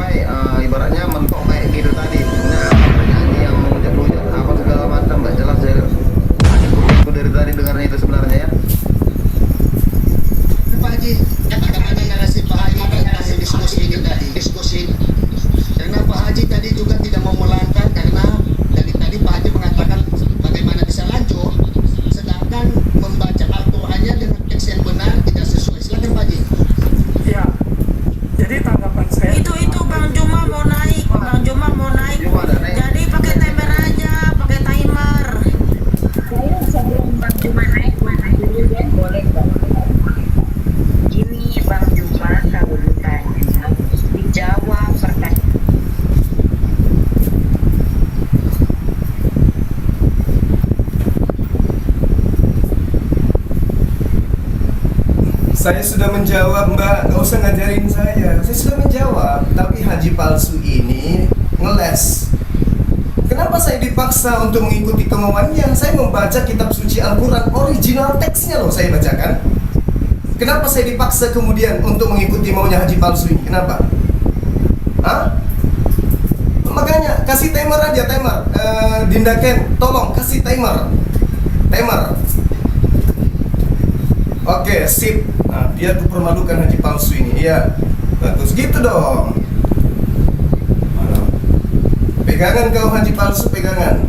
sampai ibaratnya mentok kayak gitu tadi. Nah, nyanyi yang mengucap-ucap apa segala macam nggak jelas ya. Aku dari tadi dengarnya itu sebenarnya ya. Pak Haji, katakan narasi Pak Haji tentang diskusi ini tadi, diskusi. Karena Pak Haji tadi juga tidak mau melangkah karena dari tadi Pak Haji mengatakan bagaimana bisa lanjut, sedangkan membaca Al-Qur'annya dengan teks yang benar tidak sesuai. Silakan Pak Haji. Ya, jadi tanggapan saya Itu Bang Juma mau naik, Bang Juma mau naik. Jadi pakai timer aja, pakai timer. Saya sebelum Bang Juma naik dulu ya, boleh nggak? Gini Bang Juma, kalau ditanya dijawab pertanyaan. Saya sudah menjawab, Mbak, nggak usah ngajarin saya. Saya sudah menjawab, tapi haji palsu ini ngeles. Kenapa saya dipaksa untuk mengikuti kemauannya? Saya membaca kitab suci Al-Quran, original teksnya loh saya bacakan. Kenapa saya dipaksa kemudian untuk mengikuti maunya haji palsu ini? Kenapa? Hah? Makanya kasih timer aja, timer. Dinda Ken, tolong kasih timer. Timer. Oke, sip. Nah, dia dipermalukan haji palsu ini. Iya, bagus gitu dong. Pegangan kau haji palsu, pegangan.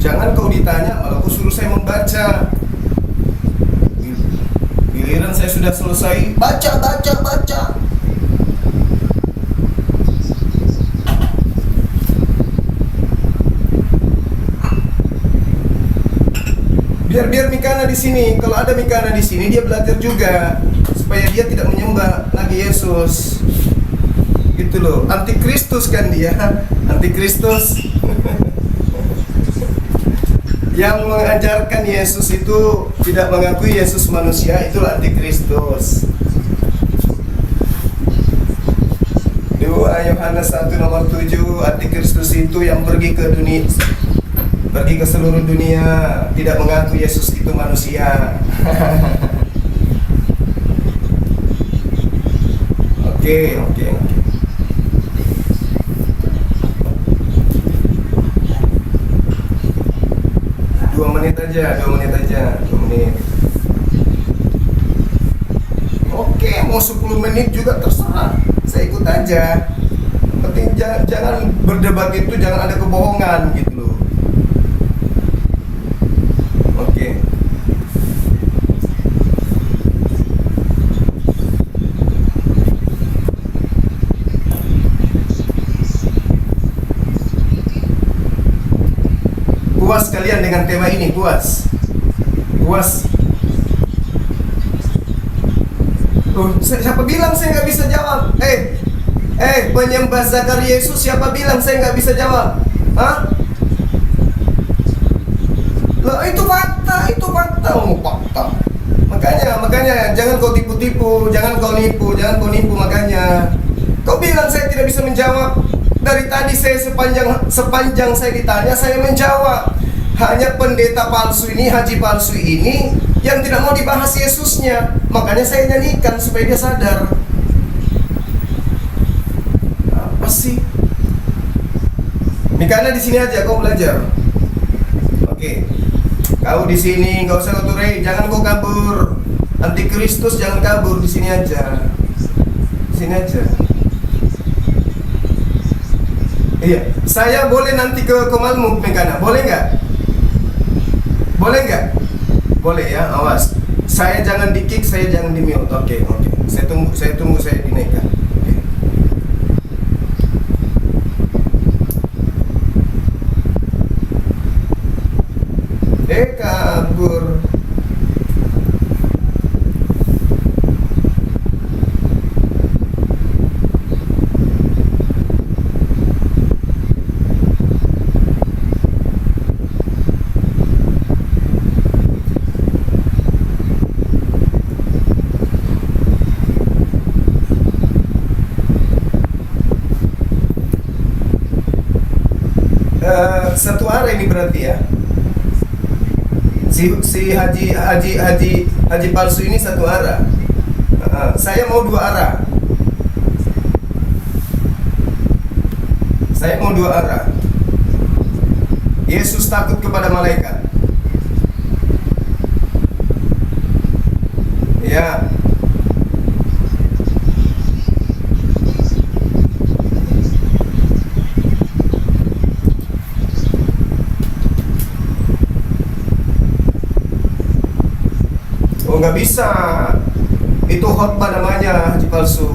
Jangan kau ditanya, malah kau suruh saya membaca. Giliran saya sudah selesai, baca. Biar Mikana di sini. Kalau ada Mikana di sini, dia belajar juga supaya dia tidak menyembah lagi Yesus. Gitu loh. Antikristus kan dia. Antikristus. Yang mengajarkan Yesus itu tidak mengakui Yesus manusia, itulah antikristus. 2 Yohanes 1 nomor 7, antikristus itu yang pergi ke dunia, pergi ke seluruh dunia, tidak mengaku Yesus itu manusia. Oke. 2 menit aja. 2 menit. Oke, mau 10 menit juga terserah. Saya ikut aja. Penting jangan berdebat itu, jangan ada kebohongan gitu loh. Oke. Puas kalian dengan tema ini? Puas? Siapa bilang saya nggak bisa jawab? Penyembah Zakar Yesus, siapa bilang saya nggak bisa jawab? Hah? Loh, itu fakta. Fakta. Makanya jangan kau tipu-tipu, jangan kau nipu makanya. Kau bilang saya tidak bisa menjawab. Dari tadi saya sepanjang saya ditanya, saya menjawab. Hanya pendeta palsu ini, haji palsu ini yang tidak mau dibahas Yesusnya. Makanya saya nyanyikan supaya dia sadar. Apa sih? Mikana di sini aja, kau belajar. Oke. Kau di sini nggak usah kotori, jangan kau kabur. Antikristus jangan kabur, di sini aja. Di sini aja. Iya, saya boleh nanti ke Komalmu, Mikana, boleh nggak? Boleh ya, awas. Saya jangan di-kick, saya jangan di-mute. Oke. Saya tunggu saya dinaikkan. Kabur. Satu arah ini berarti ya. Si haji palsu ini satu arah. Saya mau 2 arah. Saya mau dua arah. Yesus takut kepada malaikat. Ya. Oh, nggak bisa. Itu khotbah namanya, haji palsu.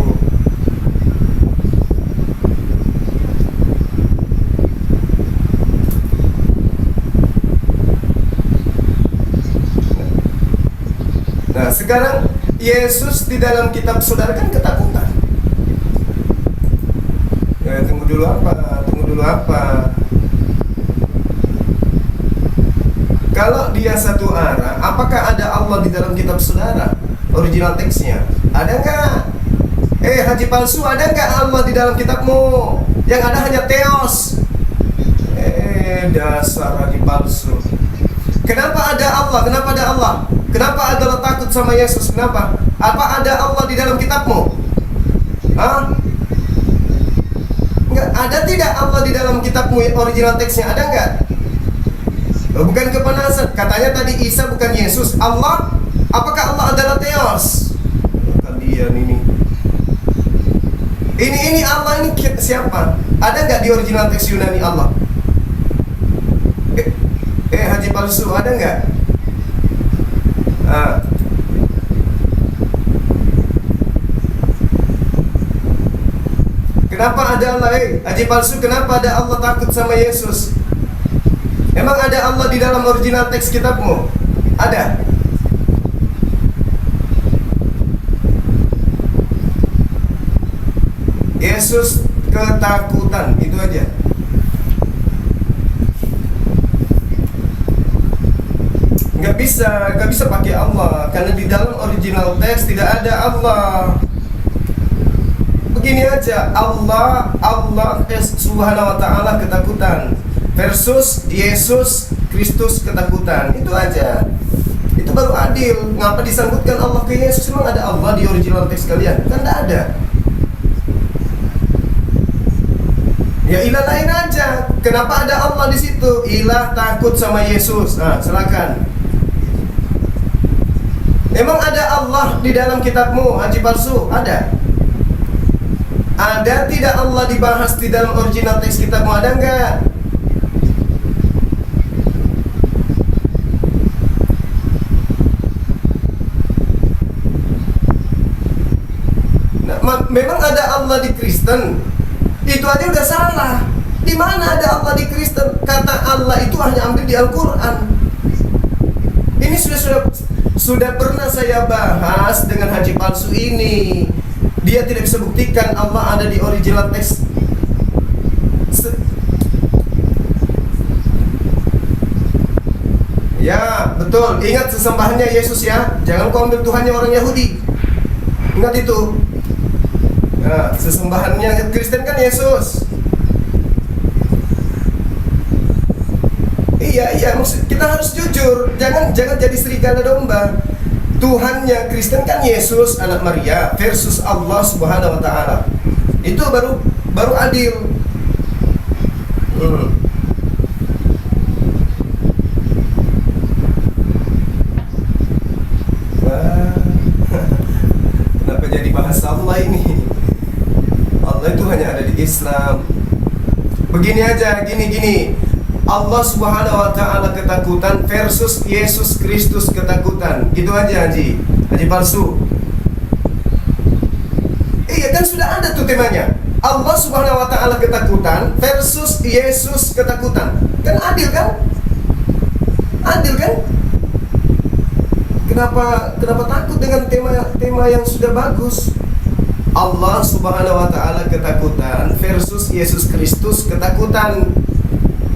Nah, sekarang Yesus di dalam kitab saudara kan ketakutan. Ya, tunggu dulu apa? Kalau dia satu arah, apakah ada Allah di dalam kitab saudara? Original teksnya ada nggak? Haji palsu, ada nggak Allah di dalam kitabmu? Yang ada hanya Theos. Dasar haji palsu. Kenapa ada Allah? Kenapa ada Allah? Kenapa adalah takut sama Yesus? Kenapa? Apa ada Allah di dalam kitabmu? Hah? Enggak, ada tidak Allah di dalam kitabmu original teksnya? Ada enggak? Bukan kepanasan. Katanya tadi Isa bukan Yesus. Allah? Apakah Allah adalah Theos? Kalian ini. Ini Allah ini siapa? Ada enggak di original teks Yunani Allah? Haji palsu, ada enggak? Kenapa ada Allah? Haji palsu, kenapa ada Allah takut sama Yesus? Emang ada Allah di dalam original teks kitabmu? Ada? Yesus ketakutan, itu aja. Nggak bisa pakai Allah, karena di dalam original teks tidak ada Allah. Begini aja, Allah Subhanahu wa ta'ala ketakutan versus Yesus Kristus ketakutan. Itu aja. Itu baru adil. Ngapa disangkutkan Allah ke Yesus? Memang ada Allah di original teks kalian? Kan tidak ada. Ya ilah lain aja. Kenapa ada Allah di situ? Ilah takut sama Yesus. Nah, silakan. Memang ada Allah di dalam kitabmu, haji palsu? Ada? Ada tidak Allah dibahas di dalam original teks kitabmu? Ada enggak? Nah, memang ada Allah di Kristen. Itu aja udah salah. Di mana ada Allah di Kristen? Kata Allah itu hanya ambil di Al-Quran. Ini sudah pernah saya bahas dengan haji palsu ini. Dia tidak bisa buktikan Allah ada di original teks. Ya, betul. Ingat sesembahannya Yesus ya. Jangan kau ambil Tuhannya orang Yahudi. Ingat itu. Nah, sesembahannya Kristen kan Yesus. Iya, kita harus jujur. Jangan jadi serigala domba. Tuhannya Kristen kan Yesus anak Maria versus Allah Subhanahu wa ta'ala. Itu baru adil. Kenapa jadi bahas Allah ini? Allah itu hanya ada di Islam. Begini aja, gini. Allah Subhanahu wa ta'ala ketakutan versus Yesus Kristus ketakutan. Itu aja haji palsu. Iya kan sudah ada tuh temanya. Allah Subhanahu wa ta'ala ketakutan versus Yesus ketakutan. Kan adil kan? Adil kan? Kenapa takut dengan tema yang sudah bagus? Allah Subhanahu wa ta'ala ketakutan versus Yesus Kristus ketakutan.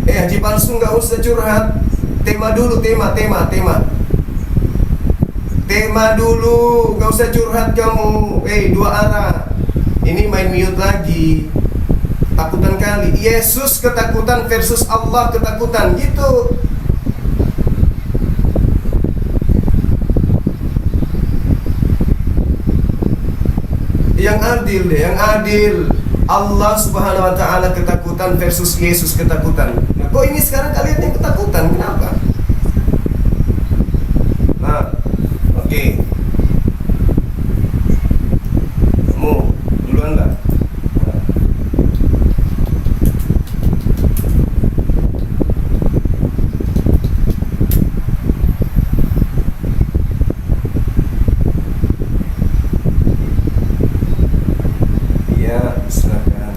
Haji palsu nggak usah curhat. Tema dulu, tema dulu, nggak usah curhat kamu. Dua arah. Ini main mute lagi. Takutan kali. Yesus ketakutan versus Allah ketakutan gitu. Yang adil deh, yang adil. Allah Subhanahu wa taala ketakutan versus Yesus ketakutan. Nah, kok ini sekarang kalian yang ketakutan? Kenapa? Nah, oke. Kamu duluan Mbak. Ya, silakan.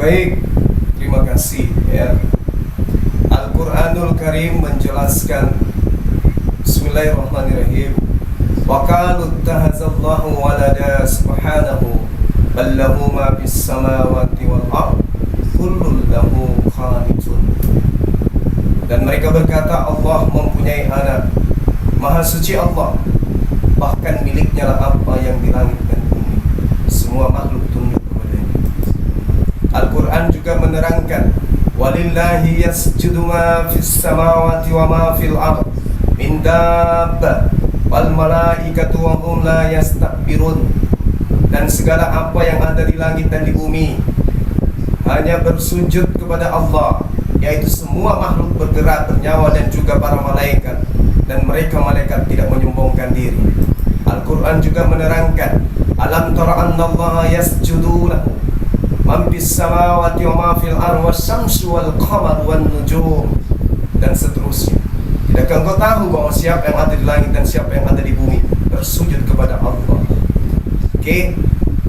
Baik, terima kasih ya. Al-Quranul Karim menjelaskan, Bismillahirrahmanirrahim, wa qalu ittakhadallahu walada subhanahu bal lahu ma fis samawati wal ard kullun lahu qanitun. Dan mereka berkata Allah mempunyai anak. Maha suci Allah, bahkan miliknya lah apa yang di langit dan bumi. Semua makhluk tunduk kepadanya. Al-Quran juga menerangkan, walillahi yasjudu ma fis samawati wa ma fil ard min dabbah wal malaikatu wa hum la yastakbirun. Dan segala apa yang ada di langit dan di bumi hanya bersujud kepada Allah, yaitu semua makhluk bergerak, bernyawa, dan juga para malaikat. Dan mereka malaikat tidak menyombongkan diri. Al-Quran juga menerangkan, alam tara annallaha yasjudu lahu man fis samawati wa ma fil ardi wasyamsu wal qamaru wan nujum, dan seterusnya. Tidakkah engkau tahu bahwa siapa yang ada di langit dan siapa yang ada di bumi bersujud kepada Allah? Oke.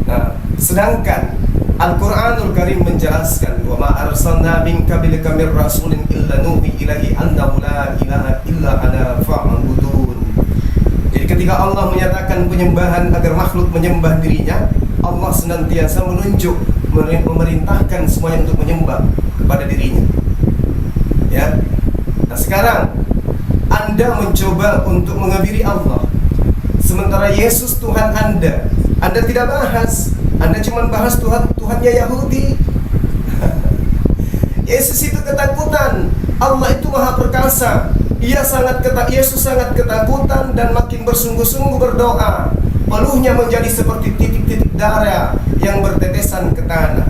Nah, sedangkan Al-Quranul Karim menjelaskan, wa ma arsalna min qablika mir rasulin illa nuhi ilaihi annahu la ilaha illa ana fa'budun. Jadi ketika Allah menyatakan penyembahan agar makhluk menyembah dirinya, Allah senantiasa menunjuk, memerintahkan semuanya untuk menyembah kepada dirinya. Ya. Nah, sekarang Anda mencoba untuk menghabiri Allah, sementara Yesus Tuhan Anda tidak bahas. Anda cuma bahas Tuhannya Yahudi. Yesus itu ketakutan. Allah itu maha perkasa. Yesus sangat ketakutan dan makin bersungguh-sungguh berdoa. Peluhnya menjadi seperti titik-titik darah yang bertetesan ke tanah.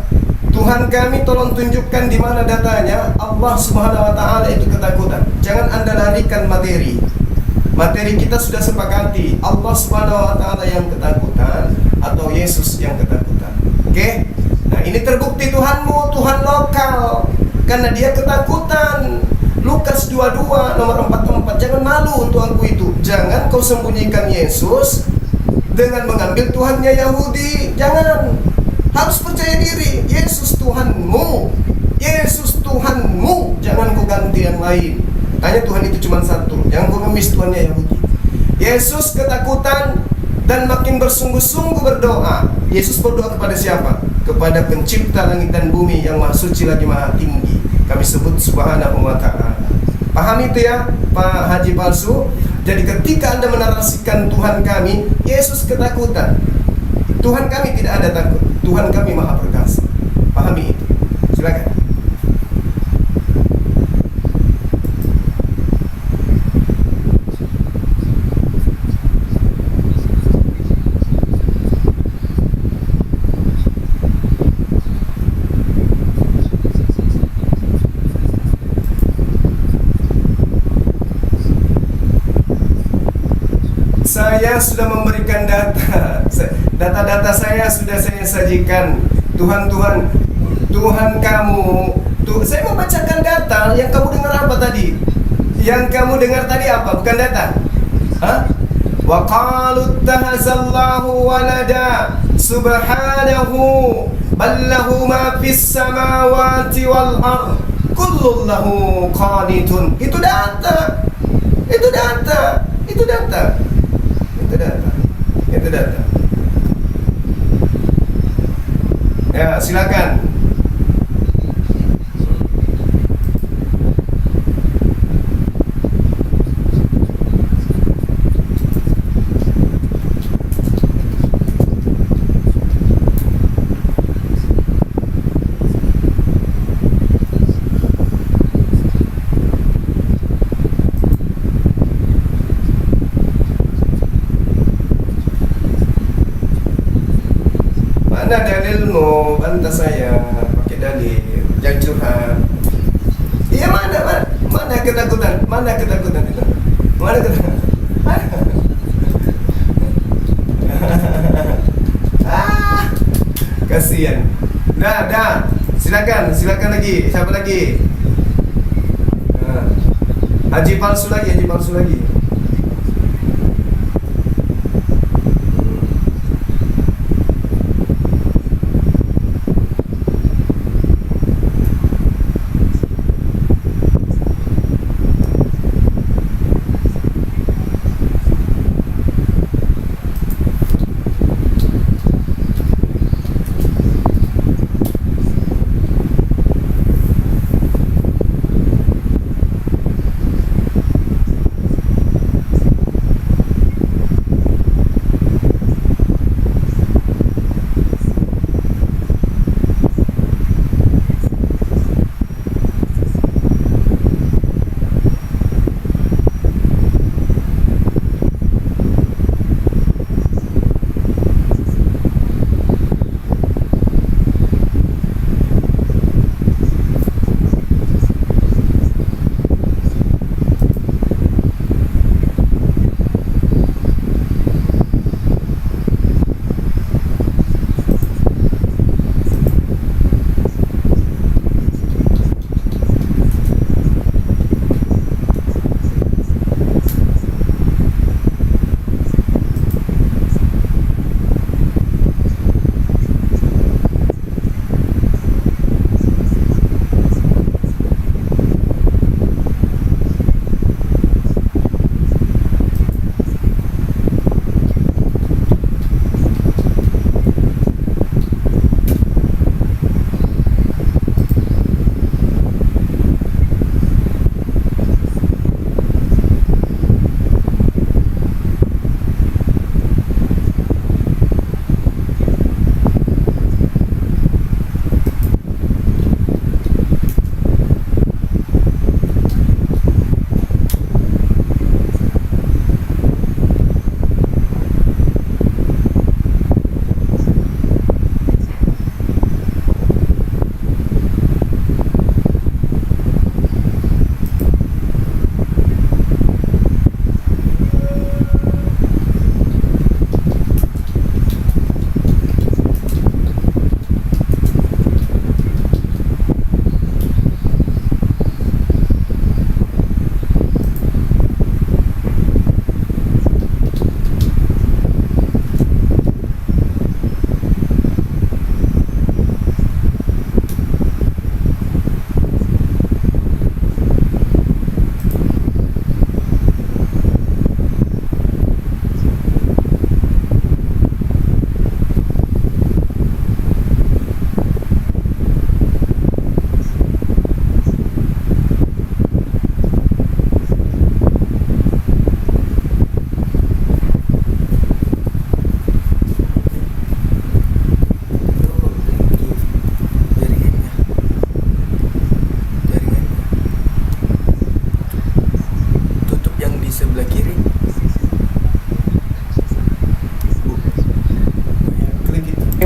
Tuhan kami, tolong tunjukkan di mana datanya. Allah Subhanahu wa taala itu ketakutan. Jangan Anda larikan materi. Materi kita sudah sepakati, Allah Subhanahu wa taala yang ketakutan atau Yesus yang ketakutan. Oke? Nah, ini terbukti Tuhanmu, Tuhan lokal, karena dia ketakutan. Lukas 22 nomor 44. Jangan malu untuk aku itu. Jangan kau sembunyikan Yesus dengan mengambil Tuhannya Yahudi. Jangan. Harus percaya diri. Yesus Tuhanmu. Yesus Tuhanmu. Jangan kau ganti yang lain. Hanya Tuhan itu cuma satu. Jangan kau ngemis Tuhannya Yahudi. Yesus ketakutan dan makin bersungguh-sungguh berdoa. Yesus berdoa kepada siapa? Kepada pencipta langit dan bumi yang maha suci lagi maha tinggi. Kami sebut Subhanahu wa ta'ala. Paham itu ya Pak Haji Palsu? Jadi ketika Anda menarasikan Tuhan kami, Yesus ketakutan. Tuhan kami tidak ada takut. Tuhan kami maha perkasa. Pahami itu. Silakan. Saya sudah memberikan data saya sudah saya sajikan. Tuhan kamu. Saya membacakan data. Yang kamu dengar apa tadi? Yang kamu dengar tadi apa? Bukan data. Hah? Wa qalu ittakhazallahu walada subhanahu bal lahu ma fis samawati wal ard kullun lahu qanitun. Itu data. Ya, silakan. Mana dalilmu? Bantah saya pakai dalil. Jangan curhat. Iya, mana ketakutan? Mana ketakutan itu? Mana ketakutan? Kasihan. Dah. Silakan lagi. Siapa lagi? Haji palsu lagi.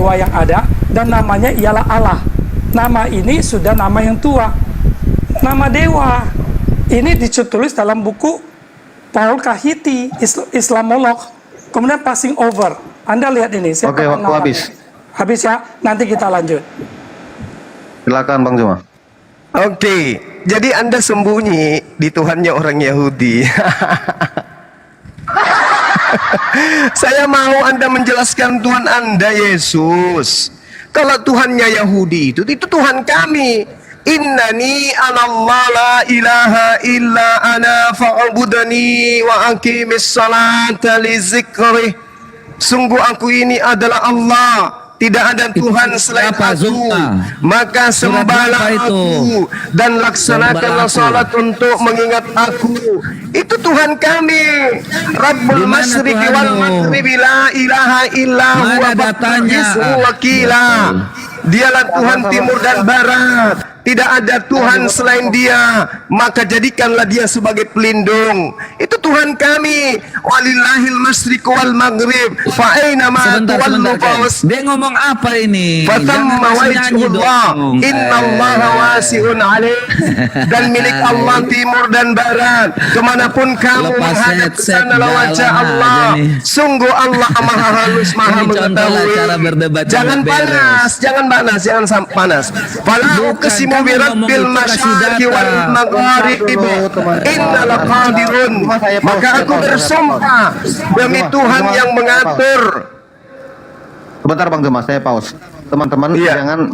dewa yang ada, dan namanya ialah Allah. Nama ini sudah nama yang tua. Nama dewa ini ditulis dalam buku Paul Kahiti, Islamolog. Kemudian passing over. Anda lihat ini. Oke, waktu habis. Habis ya, nanti kita lanjut. Silakan Bang Juma. Oke, jadi Anda sembunyi di Tuhannya orang Yahudi. Saya mau Anda menjelaskan Tuhan Anda Yesus. Kalau Tuhannya Yahudi itu Tuhan kami. Innani anallah la ilaha illa ana fa'budani wa aqimis salata li zikri. Sungguh aku ini adalah Allah. Tidak ada Tuhan selain aku, maka sembahlah aku dan laksanakanlah salat untuk mengingat aku. Itu Tuhan kami. Rabbul masyriqi wal maghribi la ilaha illa huwa wakila. Dialah Tuhan timur dan barat. Tidak ada Tuhan selain Dia, maka jadikanlah Dia sebagai pelindung. Itu Tuhan kami. Walillahil masyriq wal maghrib. Fa aina ma tuwallu fawas. Dia ngomong apa ini? Fatamma wajhullah. Innallaha wasi'un alim. Dan milik Allah timur dan barat. Kemanapun kamu menghadap ke sana wajah Allah. Sungguh Allah maha halus, maha mengetahui. Jangan panas, jangan panas, jangan panas. Fala uqsimu birabbil masyariqi wal maghrib innal qadirun. Maka aku bersumpah demi Tuhan yang mengatur. Sebentar Bang Juma, saya pause. Teman-teman,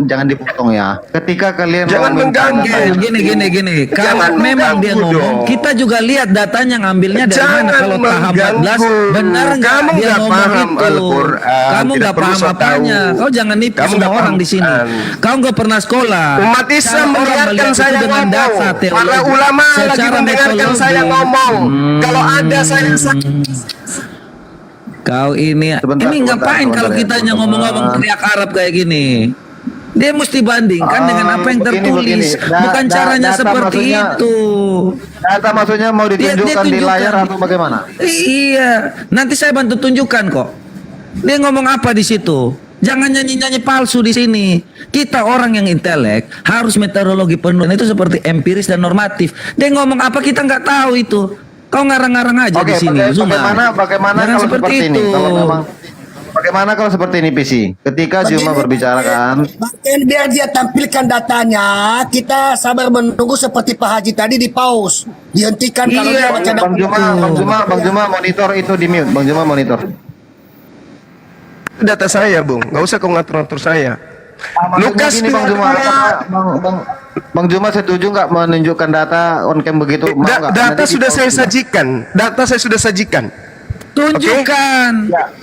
jangan dipotong ya. Ketika kalian jangan mengganggu. Gini. Kalau Jangan memang dia ngomong, dong. kita juga lihat datanya ngambilnya dari Jangan mana. Kalau tahap 14 benar nggak Kamu dia nggak ngomong paham itu? Al-Quran. Kamu Tidak nggak perlu paham sok apanya. tahu. Kau jangan nipu Kamu semua nggak orang paham di sini. Quran. Kau nggak pernah sekolah. Umat Islam Kalau orang mendengarkan melihat saya itu dengan data ngomong. teologi, Para ulama lagi secara mendengarkan metodologi. saya ngomong. Kalau ada saya Kau ini Sebentar, ngapain sebentar, kalau sebentar, kitanya ya, ngomong-ngomong teman-teman. teriak Arab kayak gini? Dia mesti bandingkan dengan apa yang tertulis. Bukan caranya data seperti maksudnya- itu. Data maksudnya mau ditunjukkan di tunjukkan. layar atau bagaimana? Iya, nanti saya bantu tunjukkan kok. Dia ngomong apa di situ? Jangan nyanyi-nyanyi palsu di sini. Kita orang yang intelek harus meteorologi penuh. Dan itu seperti empiris dan normatif. Dia ngomong apa kita nggak tahu itu. Kau ngarang-ngarang aja Oke, di sini. bagaimana Jangan kalau seperti ini? Kalau memang bagaimana kalau seperti ini PC? Ketika Juma berbicara kan, Bahkan biar dia tampilkan datanya, kita sabar menunggu seperti Pak Haji tadi di pause, dihentikan kalau dia baca Bang Juma monitor itu di mute. Bang Juma monitor. data saya, Bung. Nggak usah kau ngatur-ngatur saya. Lukas Gini, Bang Juma, Bang Juma setuju nggak menunjukkan data on cam begitu? Mau nggak? data Nanti sudah di saya pause. sajikan. Data saya sudah sajikan. Tunjukkan.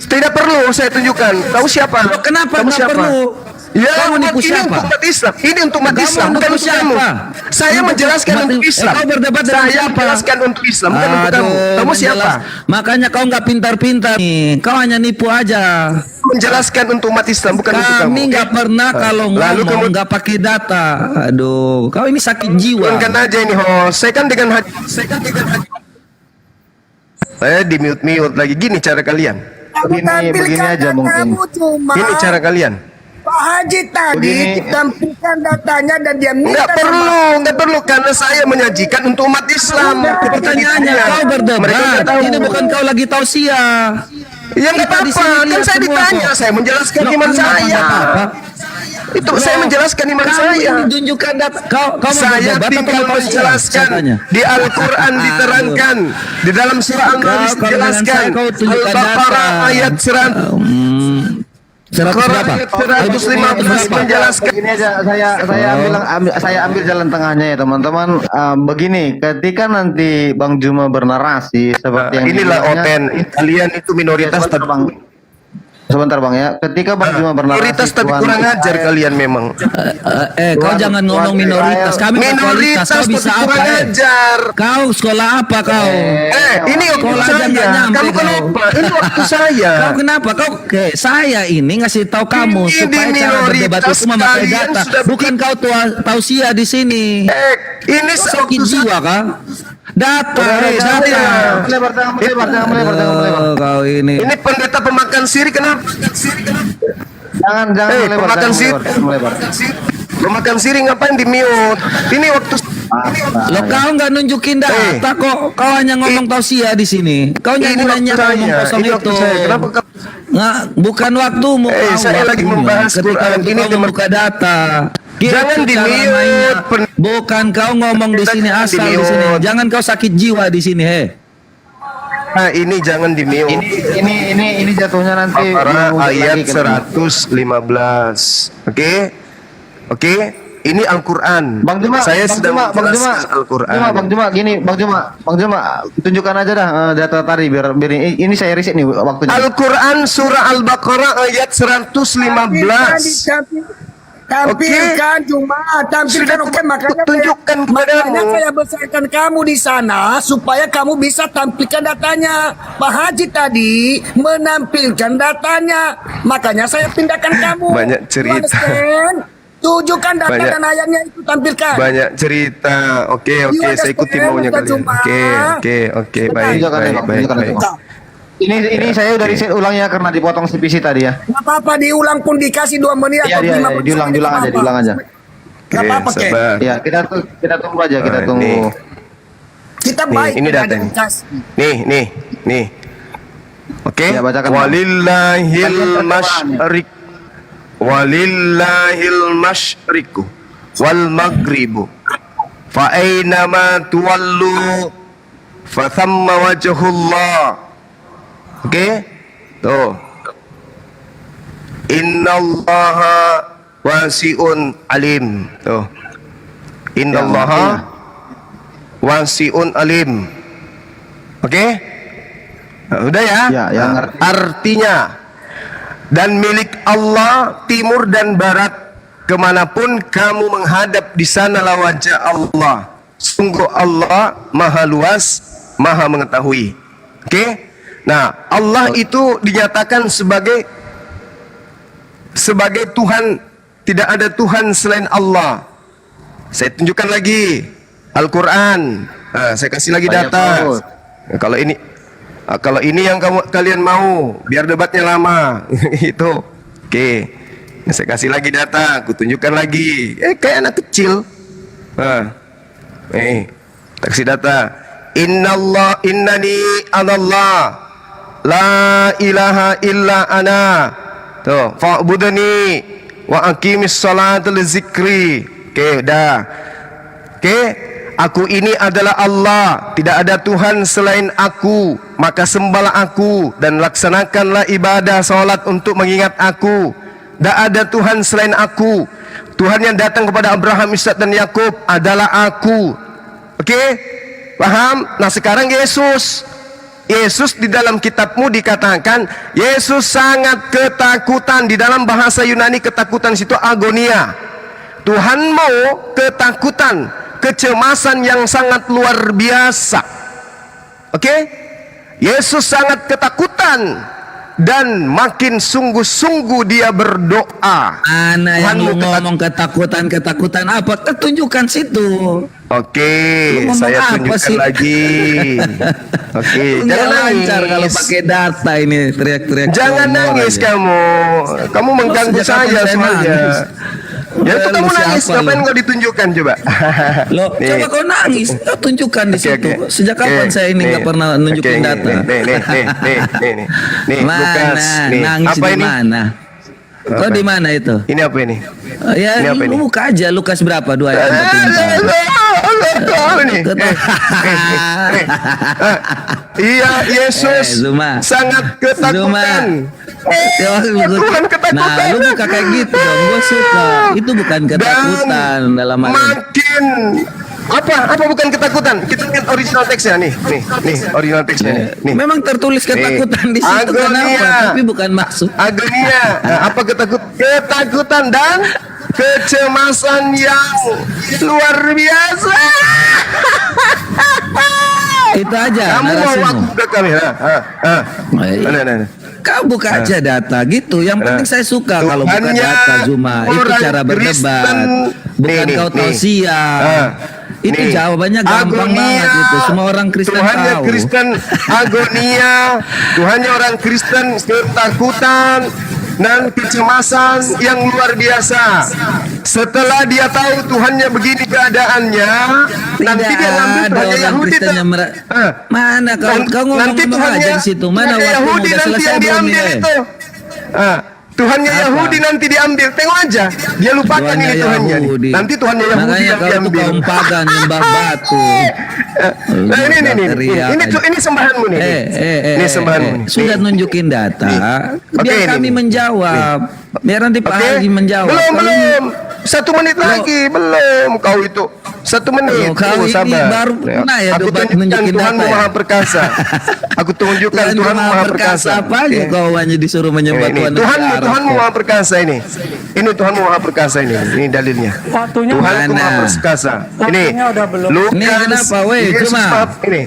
Tidak perlu saya tunjukkan. Tahu siapa? Loh, kenapa Kamu nggak siapa? perlu? Ya, Kau menipu ini siapa? untuk umat Islam. Ini untuk umat Kamu Islam, bukan menipu untuk kamu. siapa? Saya menjelaskan Mati- untuk Islam. kau berdebat dengan Saya siapa? menjelaskan untuk Islam, bukan untuk kamu. Kamu siapa? menjelas- Makanya kau nggak pintar-pintar nih. Kau hanya nipu aja. Menjelaskan untuk umat Islam, bukan untuk kamu. Kami nggak pernah kalau Lalu ngomong kamu- nggak pakai data. Aduh, kau ini sakit jiwa. Turunkan aja ini host. Saya kan dengan hati. Saya di mute lagi. Gini cara kalian. Begini aja mungkin. Cuma Gini cara kalian. Pak Haji tadi Begini. tampilkan datanya dan dia minta Nggak perlu karena saya menyajikan untuk umat Islam. Pertanyaannya, kau berdebat. Mereka nggak tahu. Ini bukan kau lagi tausiah. Ya nggak Kita di sini apa-apa. Kan lihat saya semua ditanya, kok. saya menjelaskan Loh, iman kenapa saya. nggak apa-apa? Itu saya menjelaskan iman Kau saya. ini tunjukkan data. Kau mau Saya berdebat tinggal atau tausiah? menjelaskan Katanya. di Al-Quran diterangkan di dalam surah An-Nur Kau dengan dijelaskan saya, kau tunjukkan Al-Baqarah data. ayat 100 berapa? 115 menjelaskan. Begini aja, saya ambil jalan tengahnya ya teman-teman. Begini, ketika nanti Bang Juma bernarasi seperti yang Inilah dibilangnya- Oten, kalian itu minoritas tapi Sebentar Bang ya. Ketika Bang Juma bernarasi, minoritas tapi Tuhan- kurang ajar kalian memang. Kau jangan ngomong minoritas. Kami berkualitas. Minoritas Kau tapi bisa apa? kurang ajar. Kau sekolah apa kau? Ini waktu Sekolah aja nggak saya. nyampe Kamu kau. kenapa? Ini waktu saya. Kau kenapa? Saya ini ngasih tahu kamu Ini supaya cara minoritas berdebat itu memakai kalian data. sudah Bukan kau tausiah di sini. Ini Sakit waktu jiwa kah? Data, Jangan data. melebar, jangan melebar, jangan melebar, jangan melebar. Oh, kau ini. Ini pendeta pemakan siri kenapa? Jangan melebar, pemakan jangan melebar. Pemakan siri ngapain di mute? Ini waktu Lo kau nggak nunjukin data kok, kau hanya ngomong tausiah di sini. Kau ini nyanyi waktu ngomong saya. kosong Ini waktu itu. saya. Kenapa Nggak, bukan waktumu. saya lagi membahas ketika Quran. ini Ini membuka data. Gitu Jangan di cara mute. mainnya. Bukan kau ngomong di sini Jangan asal di di sini. mute. Jangan kau sakit jiwa di sini, he. Nah, ini jangan di mute. Ini jatuhnya nanti Al-Baqarah diulang ayat lagi ke- 115. Oke? Ini Al-Qur'an. Bang Juma, Saya Bang sedang Juma, Bang Juma, menjelaskan Al-Qur'an. Bang Juma, gini, Bang Juma, tunjukkan aja dah data tadi biar ini saya riset nih waktunya. Al-Qur'an surah Al-Baqarah ayat 115. Tampilkan cuma tampilkan Sudah oke makanya tunjukkan kepadamu. makanya saya besarkan kamu di sana supaya kamu bisa tampilkan datanya. Pak Haji tadi menampilkan datanya, makanya saya pindahkan kamu. Banyak cerita. You understand? Tunjukkan data Banyak- dan ayatnya itu tampilkan. Banyak cerita. Oke, saya ikuti maunya kalian. Oke, baik. Tunjukkan deh, Bang, tunjukkan deh, Bang. Ini saya udah riset ulangnya karena dipotong CPC tadi ya. Nggak apa-apa diulang pun dikasih 2 menit Iya, atau iya, 5 iya, menit. diulang aja. Nggak apa-apa Kek. sabar. Ya, kita tunggu aja, kita Ini. tunggu. Kita Nih, baik ini nggak ada datanya. dikasih. Nih. Oke. Ya, bacakan, Bang. Walillahil Bagian masyriq. Walillahil masyriqu wal maghribu. Fa aina ma tuwallu fa thamma wajhullah. Oke? Tuh. Innallaha wasi'un alim. Tuh. Innallaha wasi'un alim. Oke? Nah, udah ya? Ya, yang Nah, artinya dan milik Allah timur dan barat, kemanapun kamu menghadap di sanalah wajah Allah. Sungguh Allah maha luas, maha mengetahui. Oke? Nah, Allah itu dinyatakan sebagai Tuhan. Tidak ada Tuhan selain Allah. Saya tunjukkan lagi Al-Quran. Nah, saya kasih lagi Banyak data. banget. Nah, kalau ini yang kalian mau, biar debatnya lama. Itu. Oke. Nah, saya kasih lagi data, aku tunjukkan lagi. Kayak anak kecil. Nah. Kasih data. Innani anallah. La ilaha illa ana. Tuh, fa'budani wa aqimis salata li zikri. Oke, dah. Oke, aku ini adalah Allah, tidak ada Tuhan selain aku, maka sembahlah aku dan laksanakanlah ibadah salat untuk mengingat aku. Tidak ada Tuhan selain aku. Tuhan yang datang kepada Abraham, Ishak dan Yakub adalah aku. Oke? Paham? Nah, sekarang Yesus di dalam kitabmu dikatakan Yesus sangat ketakutan. Di dalam bahasa Yunani ketakutan situ agonia. Tuhanmu ketakutan, kecemasan yang sangat luar biasa. Oke? Yesus sangat ketakutan dan makin sungguh-sungguh dia berdoa. Ana yang lu Tuhanmu ngomong ketakutan apa? Tunjukkan situ. Oke, Lu ngomong saya apa tunjukkan sih? lagi. Oke, Nggak jangan lancar nangis. kalau pakai data ini teriak-teriak. Jangan ngomong nangis aja. kamu mengganggu Sejak kapan saya saya soalnya. nangis? Ya itu Lu kamu nangis, siapa ngapain lu? kau ditunjukkan coba? Lo Nih. coba kau nangis, kau tunjukkan di Oke, situ. oke. Sejak kapan Oke, saya ini nggak nih. pernah nunjukin Oke, data? Nih, Mana Lukas, nih. nangis Apa di ini? mana? Kau Apa? di mana itu? Ini apa ini? Ya Ini apa ini? lu buka aja Lukas berapa 2 ayat 45. Nih. Iya, Yesus Zuma. sangat ketakutan. Tuhan ketakutan. Nah, lu buka kayak gitu dong. Gue suka. Itu bukan ketakutan dalam hal ini. Makin apa bukan ketakutan? Kita lihat original teksnya nih original teksnya nih. Memang tertulis ketakutan di situ Agonia. kenapa? Tapi bukan maksud. Agonia. Nah, apa ketakutan dan kecemasan yang luar biasa. Itu aja Kamu mau narasimu. aku ke kamera? Nah. Kau buka aja data gitu. Yang penting saya suka kalau buka Tuhannya data Zuma. Itu orang cara berdebat. Kristen. Bukan Nih, kau nih, tahu nih. siap. Itu Nih. jawabannya gampang Agonia. banget itu. Semua orang Kristen Tuhannya tahu. Kristen agonia. Tuhannya orang Kristen ketakutan. dan kecemasan yang luar biasa. Setelah dia tahu Tuhannya begini keadaannya, nanti dia ngambil ada Tuhannya orang Yahudi. Kristen yang mana kau Nanti ngomong aja di situ. Mana Tuhannya waktu Yahudi udah nanti selesai yang belum diambil nih? itu. Tuhannya Apa? Yahudi nanti diambil. Tengok aja, dia lupakan Tuhannya ini Tuhannya. nih. Yahudi. Nanti Tuhannya Yahudi Makanya yang kau tuh diambil. kaum pagan nyembah batu. Nah, ini sembahanmu nih. Ini sembahanmu. nih. Sudah nunjukin data. Oke, Biar ini, kami nih. menjawab. Biar nanti Pak Oke. Haji menjawab. Belum. 1 menit lagi, belum. Kau itu 1 menit. Loh, kau ini sabar. baru pernah ya Aku debat tunjukkan nunjukin Tuhanmu data ya? Maha Perkasa. Aku tunjukkan Tuhan Maha Perkasa. Apa aja Oke. kau hanya disuruh menyembah Ini Tuhan. Tuhanmu Maha Perkasa ini. Ini Tuhanmu Maha Perkasa ini. Ini dalilnya. Waktunya Tuhanku Mana? Maha Perkasa. Ini Waktunya udah belum. Lukas. Ini kenapa, weh, Yesus, cuma? maaf, ini.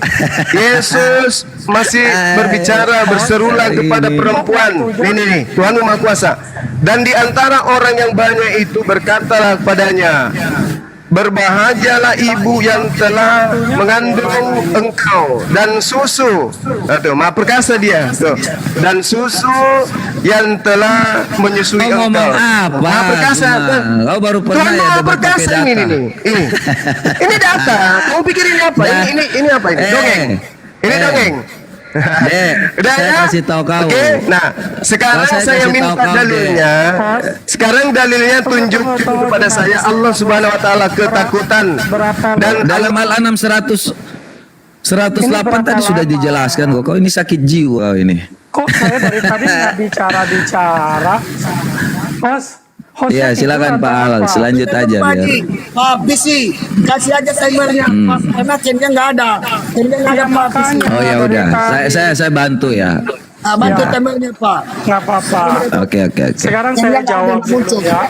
Yesus masih berbicara berserulah kepada ini. perempuan. Ini Tuhanmu Maha Kuasa. Dan di antara orang yang banyak itu berkatalah kepadanya, berbahagialah ibu yang telah mengandung engkau dan susu. Tuh, Maha Perkasa dia. Tuh. Dan susu yang telah menyusui Kau engkau. ngomong apa? Maha Perkasa. Cuma, kau baru pernah Tuhan ya Maha debat pakai Perkasa data. ini. Ini data. Kamu pikir ini apa? Nah. Ini apa ini? Dongeng. Ini dongeng. Udah saya ya? kasih tahu kau. Oke, nah sekarang Saya saya kasih minta tahu kau, dalilnya. Sekarang dalilnya tunjukkan kepada saya Allah Subhanahu Wa Taala ketakutan dan Dalam Al-An'am 108 tadi sudah dijelaskan kok. Kau ini sakit jiwa ini. Kok saya dari tadi nggak bicara? Host Iya, silakan Pak Al. Selanjut aja Pak biar. Haji, Pak Bisi, kasih aja timernya, karena timnya nggak ada. Timnya nggak ada Pak Bisi. makanya. Oh ya udah, saya bantu ya. Bantu Ya. timernya Pak. Nggak apa-apa. Oke. Sekarang saya jawab dulu ya.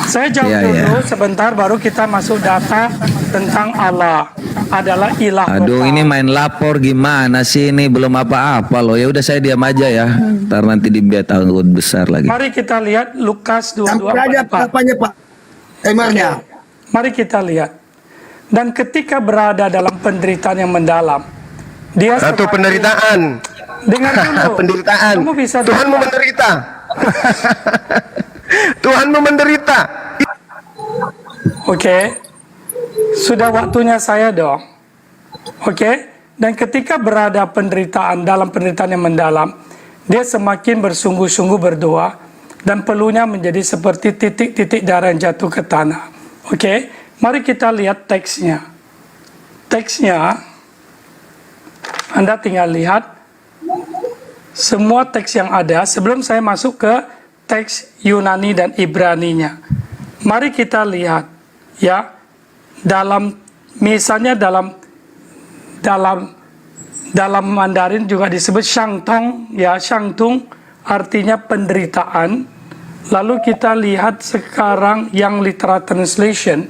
Saya jawab Iya, dulu iya. sebentar baru kita masuk data tentang Allah adalah ilah. Aduh, lokal. ini main lapor gimana sih ini belum apa-apa loh. Ya udah saya diam aja ya. Ntar nanti dibiar takut besar lagi. Mari kita lihat Lukas Campur aja 22:44. apanya Pak? Timernya. Mari kita lihat. Dan ketika berada dalam penderitaan yang mendalam, dia satu semakin- penderitaan. Dengar dulu. Penderitaan. Kamu bisa Tuhanmu menderita. Tuhanmu menderita. Oke. Sudah waktunya saya dong. Oke. Dan ketika berada dalam penderitaan yang mendalam, dia semakin bersungguh-sungguh berdoa dan peluhnya menjadi seperti titik-titik darah yang jatuh ke tanah. Oke. Mari kita lihat teksnya. Teksnya Anda tinggal lihat semua teks yang ada sebelum saya masuk ke teks Yunani dan Ibraninya. Mari kita lihat ya, misalnya dalam Mandarin juga disebut Shangtong ya, Shangtung artinya penderitaan. Lalu kita lihat sekarang yang literal translation,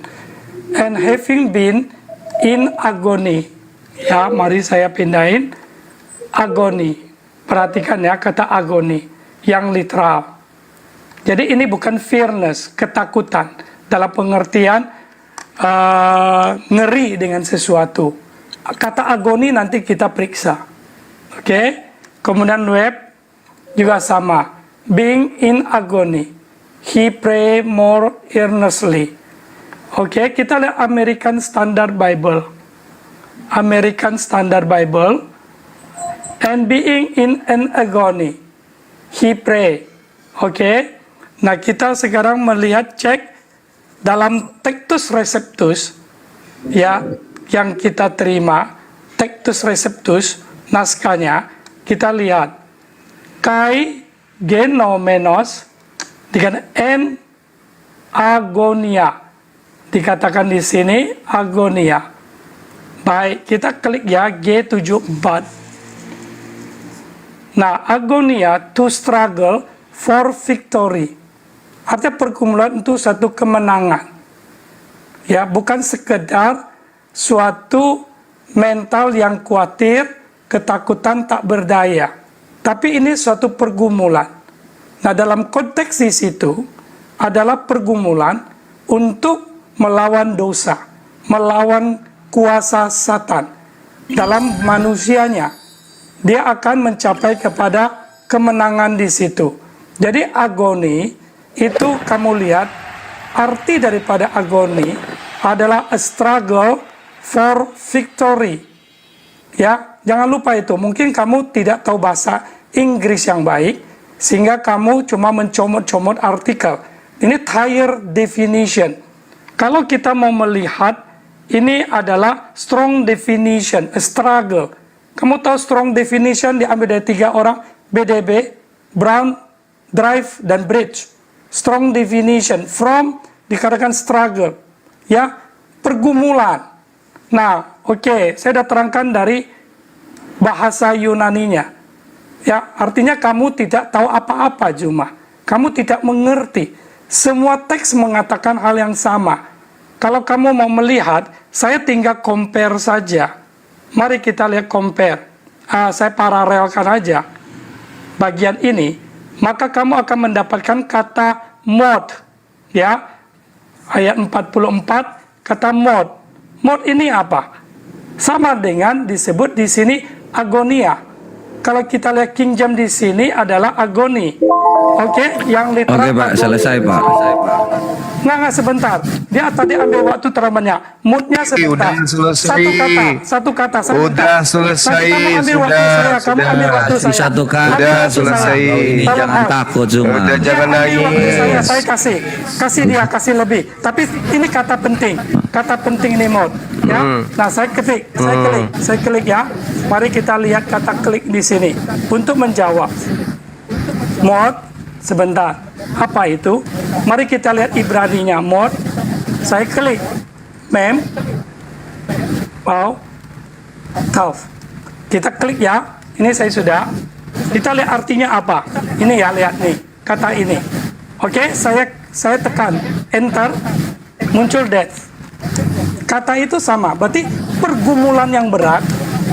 and having been in agony ya, mari saya pindahin agony. Perhatikan ya kata agoni yang literal. Jadi ini bukan fearness, ketakutan dalam pengertian ngeri dengan sesuatu. Kata agoni nanti kita periksa. Oke. Kemudian web juga sama. Being in agony, he pray more earnestly. Oke, kita lihat American Standard Bible. American Standard Bible. And being in an agony, he pray. Oke. Nah, kita sekarang melihat cek dalam Textus Receptus ya, yang kita terima, Textus Receptus naskahnya, kita lihat kai genomenos dengan en agonia. Dikatakan di sini agonia. Baik, kita klik ya G74. Nah, agonia to struggle for victory. Artinya pergumulan itu satu kemenangan. Ya, bukan sekedar suatu mental yang khawatir, ketakutan tak berdaya. Tapi ini suatu pergumulan. Nah, dalam konteks di situ adalah pergumulan untuk melawan dosa, melawan kuasa Satan dalam manusianya. Dia akan mencapai kepada kemenangan di situ. Jadi agoni itu kamu lihat, arti daripada agoni adalah a struggle for victory. Ya, jangan lupa itu. Mungkin kamu tidak tahu bahasa Inggris yang baik, sehingga kamu cuma mencomot-comot artikel. Ini higher definition. Kalau kita mau melihat, ini adalah strong definition, a struggle. Kamu tahu strong definition diambil dari 3 orang, BDB, Brown, Drive, dan Bridge. Strong definition, from dikatakan struggle. Ya, pergumulan. Nah, oke, saya sudah terangkan dari bahasa Yunaninya. Ya, artinya kamu tidak tahu apa-apa cuma. Kamu tidak mengerti. Semua teks mengatakan hal yang sama. Kalau kamu mau melihat, saya tinggal compare saja. Mari kita lihat compare. Saya paralelkan aja bagian ini. Maka kamu akan mendapatkan kata mod. Ya, ayat 44, kata mod. Mod ini apa? Sama dengan disebut di sini agonia. Kalau kita lihat King James di sini adalah agoni. Oke, yang literal. Oke, Pak, selesai, Pak. Nggak, sebentar. Dia tadi ambil waktu terlalu banyak. Moodnya sebentar. Udah selesai. Satu kata. Udah selesai. Tadi kamu ambil waktu saya. Kamu ambil waktu saya. Satu kata. Ambil Udah waktu selesai. saya. Ini Tolong, jangan takut cuma. Udah, jangan Ambil waktu nangis. saya kasih dia, kasih lebih. Tapi ini kata penting. Kata penting ini mod. Ya. Nah, saya klik ya. Mari kita lihat kata klik di sini untuk menjawab. Mod, sebentar. Apa itu? Mari kita lihat Ibraninya. Mod. Saya klik. Mem. Wow. Tauf. Kita klik ya. Ini saya sudah. Kita lihat artinya apa. Ini ya, lihat nih. Kata ini. Oke, saya tekan enter. Muncul death. Kata itu sama. Berarti pergumulan yang berat,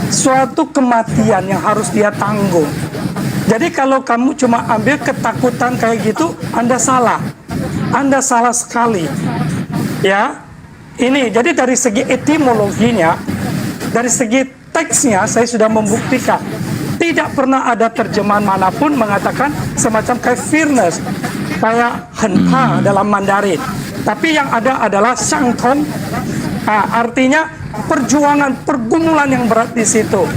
suatu kematian yang harus dia tanggung. Jadi kalau kamu cuma ambil ketakutan kayak gitu, Anda salah. Anda salah sekali. Ya. Ini, jadi dari segi etimologinya, dari segi teksnya, saya sudah membuktikan. Tidak pernah ada terjemahan manapun mengatakan semacam kayak fearness, kayak henpa dalam Mandarin. Tapi yang ada adalah shangtong. Artinya perjuangan, pergumulan yang berat di situ.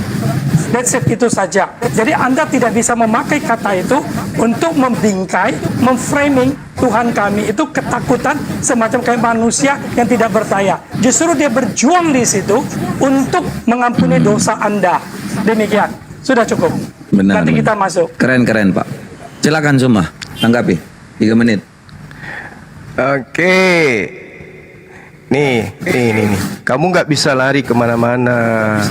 That's it, itu saja. Jadi Anda tidak bisa memakai kata itu untuk membingkai, memframing Tuhan kami itu ketakutan semacam kayak manusia yang tidak berdaya. Justru dia berjuang di situ untuk mengampuni dosa Anda. Demikian. Sudah cukup. Benar. Nanti kita masuk. Keren, Pak. Silakan Suma, tanggapi. 3 menit. Oke. Nih. Kamu nggak bisa lari kemana-mana.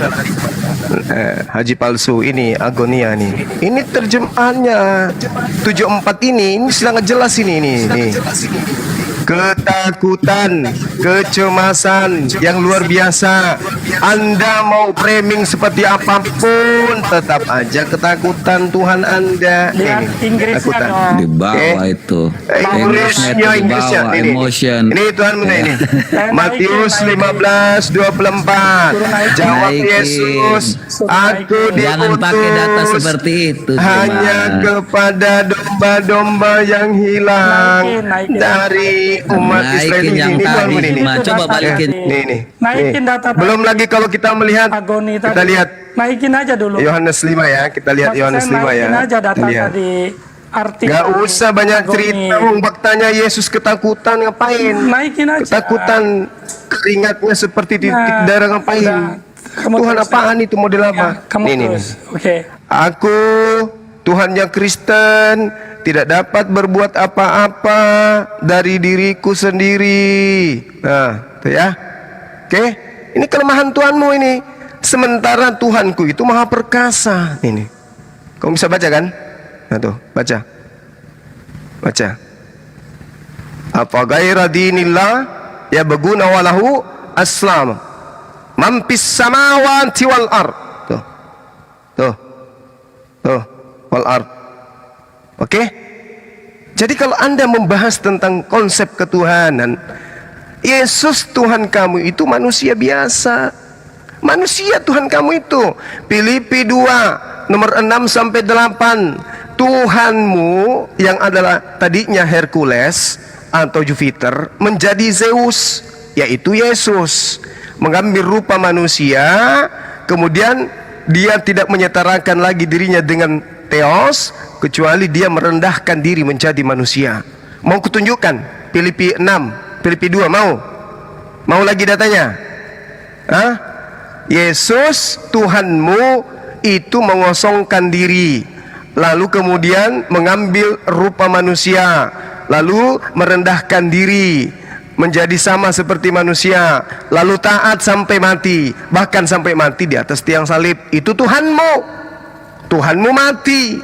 Haji palsu ini, agonia nih. Ini terjemahannya 74 ini sangat jelas ini. Ketakutan, kecemasan yang luar biasa. Anda mau framing seperti apapun, tetap aja ketakutan Tuhan Anda. Lihat Inggrisnya dong. Di bawah itu. Inggrisnya, Inggrisnya di bawah, emotion. Ini Tuhan muda ini. Matius 15:24. Jawab Naikin. Yesus, aku Jangan pakai data diutus seperti itu. hanya kepada domba-domba yang hilang Naikin. dari umat Israel Naikin yang ini. Tuhan tadi, muda ini. Cuma. Coba balikin. Nih. Naikin data. Belum lagi kalau kita melihat, agoni tadi. kita lihat Naikin aja dulu. Yohanes 5 ya. Kita lihat Maksud Yohanes saya 5 ya. naikin aja data Lihat. tadi. Arti Gak tadi. usah banyak Agoni. cerita. Faktanya Yesus ketakutan ngapain? Naikin aja. Ketakutan, keringatnya seperti titik Nah, darah ngapain? udah. Kamu Tuhan terus. apaan itu, model apa? Ya, kamu Nih. terus. Oke. Aku Tuhan yang Kristen tidak dapat berbuat apa-apa dari diriku sendiri. Nah, tuh ya. Oke, ini kelemahan Tuhanmu ini. Sementara Tuhanku itu maha perkasa. Ini. Kamu bisa baca kan? Nah tuh, baca. Apa gaira dinillah ya baguna walahu aslam. Mampis samawati wal ard. Tuh, wal ard. Oke? Jadi kalau Anda membahas tentang konsep ketuhanan, Yesus Tuhan kamu itu manusia biasa. Manusia Tuhan kamu itu. Filipi 2 nomor 6 sampai 8. Tuhanmu yang adalah tadinya Hercules atau Jupiter menjadi Zeus, yaitu Yesus, mengambil rupa manusia. Kemudian dia tidak menyetarakan lagi dirinya dengan Theos, kecuali dia merendahkan diri menjadi manusia. Mau kutunjukkan Filipi 6, Filipi 2, mau lagi datanya? Hah? Yesus Tuhanmu itu mengosongkan diri, lalu kemudian mengambil rupa manusia, lalu merendahkan diri menjadi sama seperti manusia, lalu taat sampai mati, bahkan sampai mati di atas tiang salib. Itu Tuhanmu mati.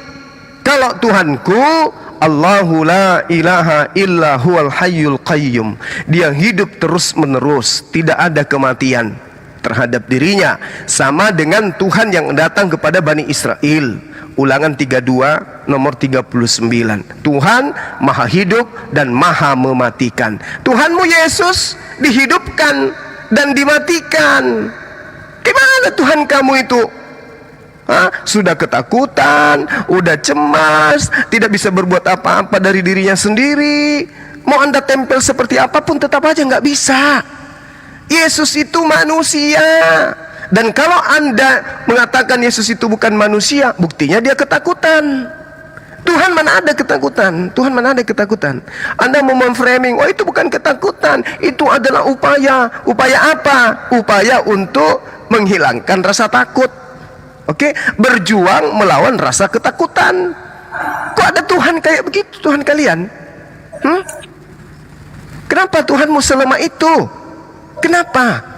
Kalau Tuhanku, Allahu la ilaha illa huwal hayyul qayyum, dia hidup terus menerus, tidak ada kematian terhadap dirinya, sama dengan Tuhan yang datang kepada Bani Israel. Ulangan 32 nomor 39. Tuhan maha hidup dan maha mematikan. Tuhanmu Yesus dihidupkan dan dimatikan. Gimana Tuhan kamu itu? Sudah ketakutan, udah cemas, tidak bisa berbuat apa-apa dari dirinya sendiri. Mau Anda tempel seperti apapun tetap aja nggak bisa. Yesus itu manusia. Dan kalau Anda mengatakan Yesus itu bukan manusia, buktinya dia ketakutan. Tuhan mana ada ketakutan? Tuhan mana ada ketakutan? Anda mau memframing, oh itu bukan ketakutan, itu adalah upaya. Upaya apa? Upaya untuk menghilangkan rasa takut. Oke, berjuang melawan rasa ketakutan. Kok ada Tuhan kayak begitu, Tuhan kalian? Kenapa Tuhanmu selemah itu? Kenapa?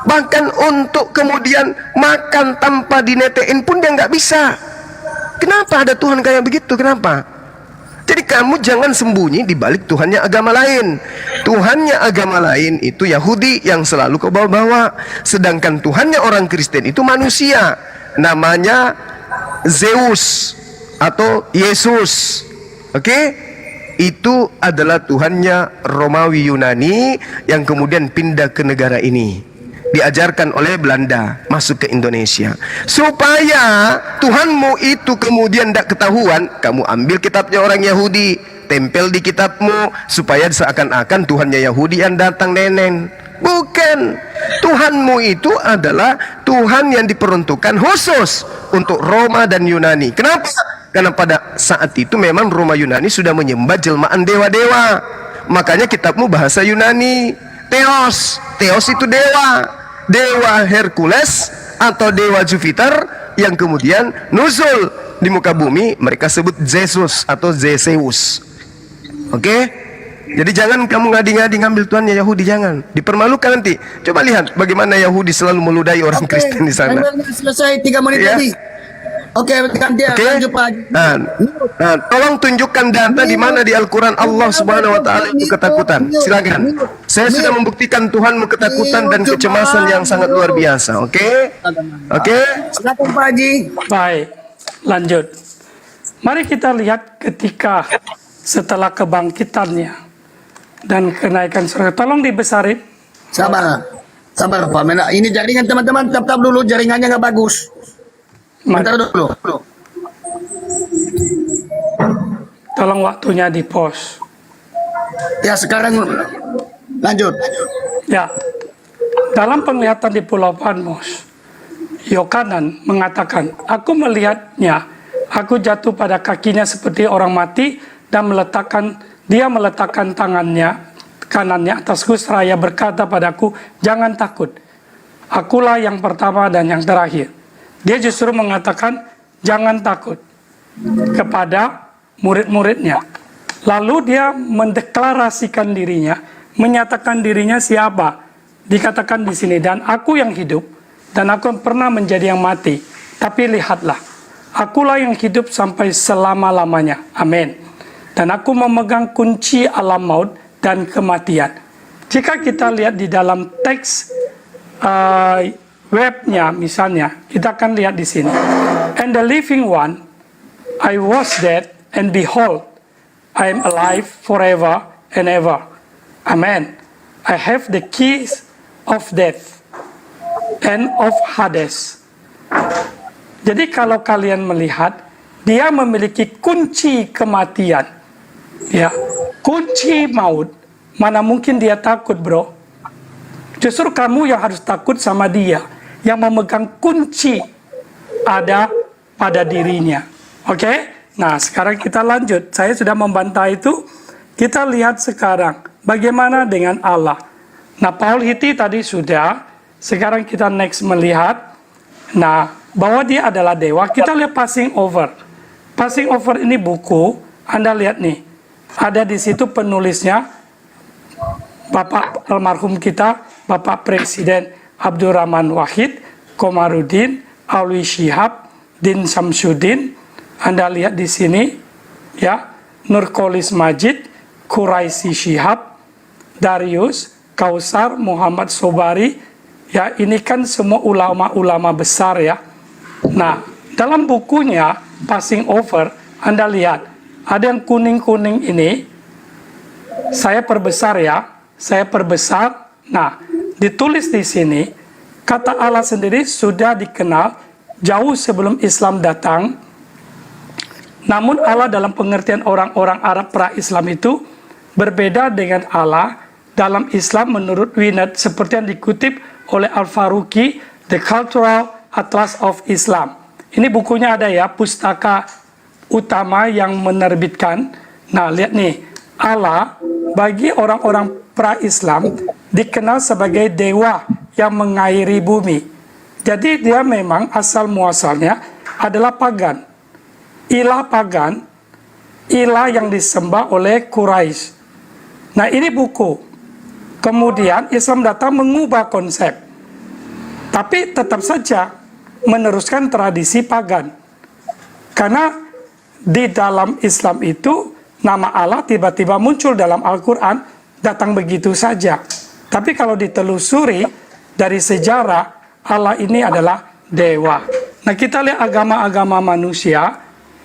Bahkan untuk kemudian makan tanpa dinetein pun dia nggak bisa. Kenapa ada Tuhan kayak begitu? Kenapa? Jadi kamu jangan sembunyi di balik Tuhannya agama lain. Tuhannya agama lain itu Yahudi yang selalu kau bawa-bawa. Sedangkan Tuhannya orang Kristen itu manusia, namanya Zeus atau Yesus. Oke? Itu adalah Tuhannya Romawi Yunani yang kemudian pindah ke negara ini, diajarkan oleh Belanda masuk ke Indonesia. Supaya Tuhanmu itu kemudian tidak ketahuan, kamu ambil kitabnya orang Yahudi, tempel di kitabmu, supaya seakan-akan Tuhannya Yahudi yang datang nenen. Bukan. Tuhanmu itu adalah Tuhan yang diperuntukkan khusus untuk Roma dan Yunani. Kenapa? Karena pada saat itu memang Roma Yunani sudah menyembah jelmaan dewa-dewa. Makanya kitabmu bahasa Yunani. Theos itu dewa. Dewa Hercules atau dewa Jupiter yang kemudian nuzul di muka bumi, mereka sebut Zeus atau Zeus. Oke? Jadi jangan kamu ngadi-ngadi ngambil Tuhannya Yahudi, jangan. Dipermalukan nanti. Coba lihat bagaimana Yahudi selalu meludahi orang Kristen di sana. Selesai 3 menit Ya. tadi. Oke, ganti lanjut Pak. Nah, tolong tunjukkan data di mana di Al-Quran Allah Subhanahu Wa Taala itu ketakutan. Silakan. Saya sudah membuktikan Tuhanmu ketakutan dan kecemasan yang sangat luar biasa. Oke? Silakan Pak Haji. Baik, lanjut. Mari kita lihat ketika setelah kebangkitannya dan kenaikan surga. Tolong dibesarin. Sabar Pak. Ini jaringan teman-teman, tap dulu, jaringannya nggak bagus. Bentar dulu. Tolong waktunya di pause. Ya sekarang lanjut. Ya, dalam penglihatan di Pulau Patmos, Yohanan mengatakan, aku melihatnya, aku jatuh pada kakinya seperti orang mati dan dia meletakkan tangannya kanannya atasku seraya berkata padaku, jangan takut, akulah yang pertama dan yang terakhir. Dia justru mengatakan jangan takut kepada murid-muridnya. Lalu dia mendeklarasikan dirinya, menyatakan dirinya siapa? Dikatakan di sini, dan aku yang hidup dan aku pernah menjadi yang mati. Tapi lihatlah, akulah yang hidup sampai selama-lamanya. Amin. Dan aku memegang kunci alam maut dan kematian. Jika kita lihat di dalam teks webnya misalnya, kita akan lihat di sini. And the living one, I was dead, and behold, I am alive forever and ever. Amen. I have the keys of death and of Hades. Jadi kalau kalian melihat dia memiliki kunci kematian. Ya, kunci maut. Mana mungkin dia takut, bro? Justru kamu yang harus takut sama dia, yang memegang kunci ada pada dirinya. Oke? Nah, sekarang kita lanjut. Saya sudah membantah itu. Kita lihat sekarang bagaimana dengan Allah. Nah, Paul Hiti tadi sudah. Sekarang kita next melihat. Nah, bahwa dia adalah dewa. Kita lihat Passing Over. Passing Over ini buku. Anda lihat nih. Ada di situ penulisnya Bapak almarhum kita, Bapak Presiden Abdurrahman Wahid, Komarudin, Alwi Shihab, Din Samsudin. Anda lihat di sini, ya, Nurkolis Majid, Quraisy Shihab, Darius, Kausar, Muhammad Sobari. Ya, ini kan semua ulama-ulama besar ya. Nah, dalam bukunya Passing Over, Anda lihat ada yang kuning-kuning ini. Saya perbesar ya, saya perbesar. Nah, ditulis di sini, kata Allah sendiri sudah dikenal jauh sebelum Islam datang. Namun Allah dalam pengertian orang-orang Arab pra-Islam itu berbeda dengan Allah dalam Islam menurut Winnet, seperti yang dikutip oleh Al-Faruqi, The Cultural Atlas of Islam. Ini bukunya ada ya, pustaka utama yang menerbitkan. Nah, lihat nih, Allah bagi orang-orang pra-Islam dikenal sebagai dewa yang mengairi bumi. Jadi dia memang asal muasalnya adalah pagan. Ilah pagan, ilah yang disembah oleh Quraisy. Nah, ini buku. Kemudian Islam datang mengubah konsep. Tapi tetap saja meneruskan tradisi pagan. Karena di dalam Islam itu nama Allah tiba-tiba muncul dalam Al-Quran, datang begitu saja. Tapi kalau ditelusuri dari sejarah, Allah ini adalah dewa. Nah, kita lihat agama-agama manusia.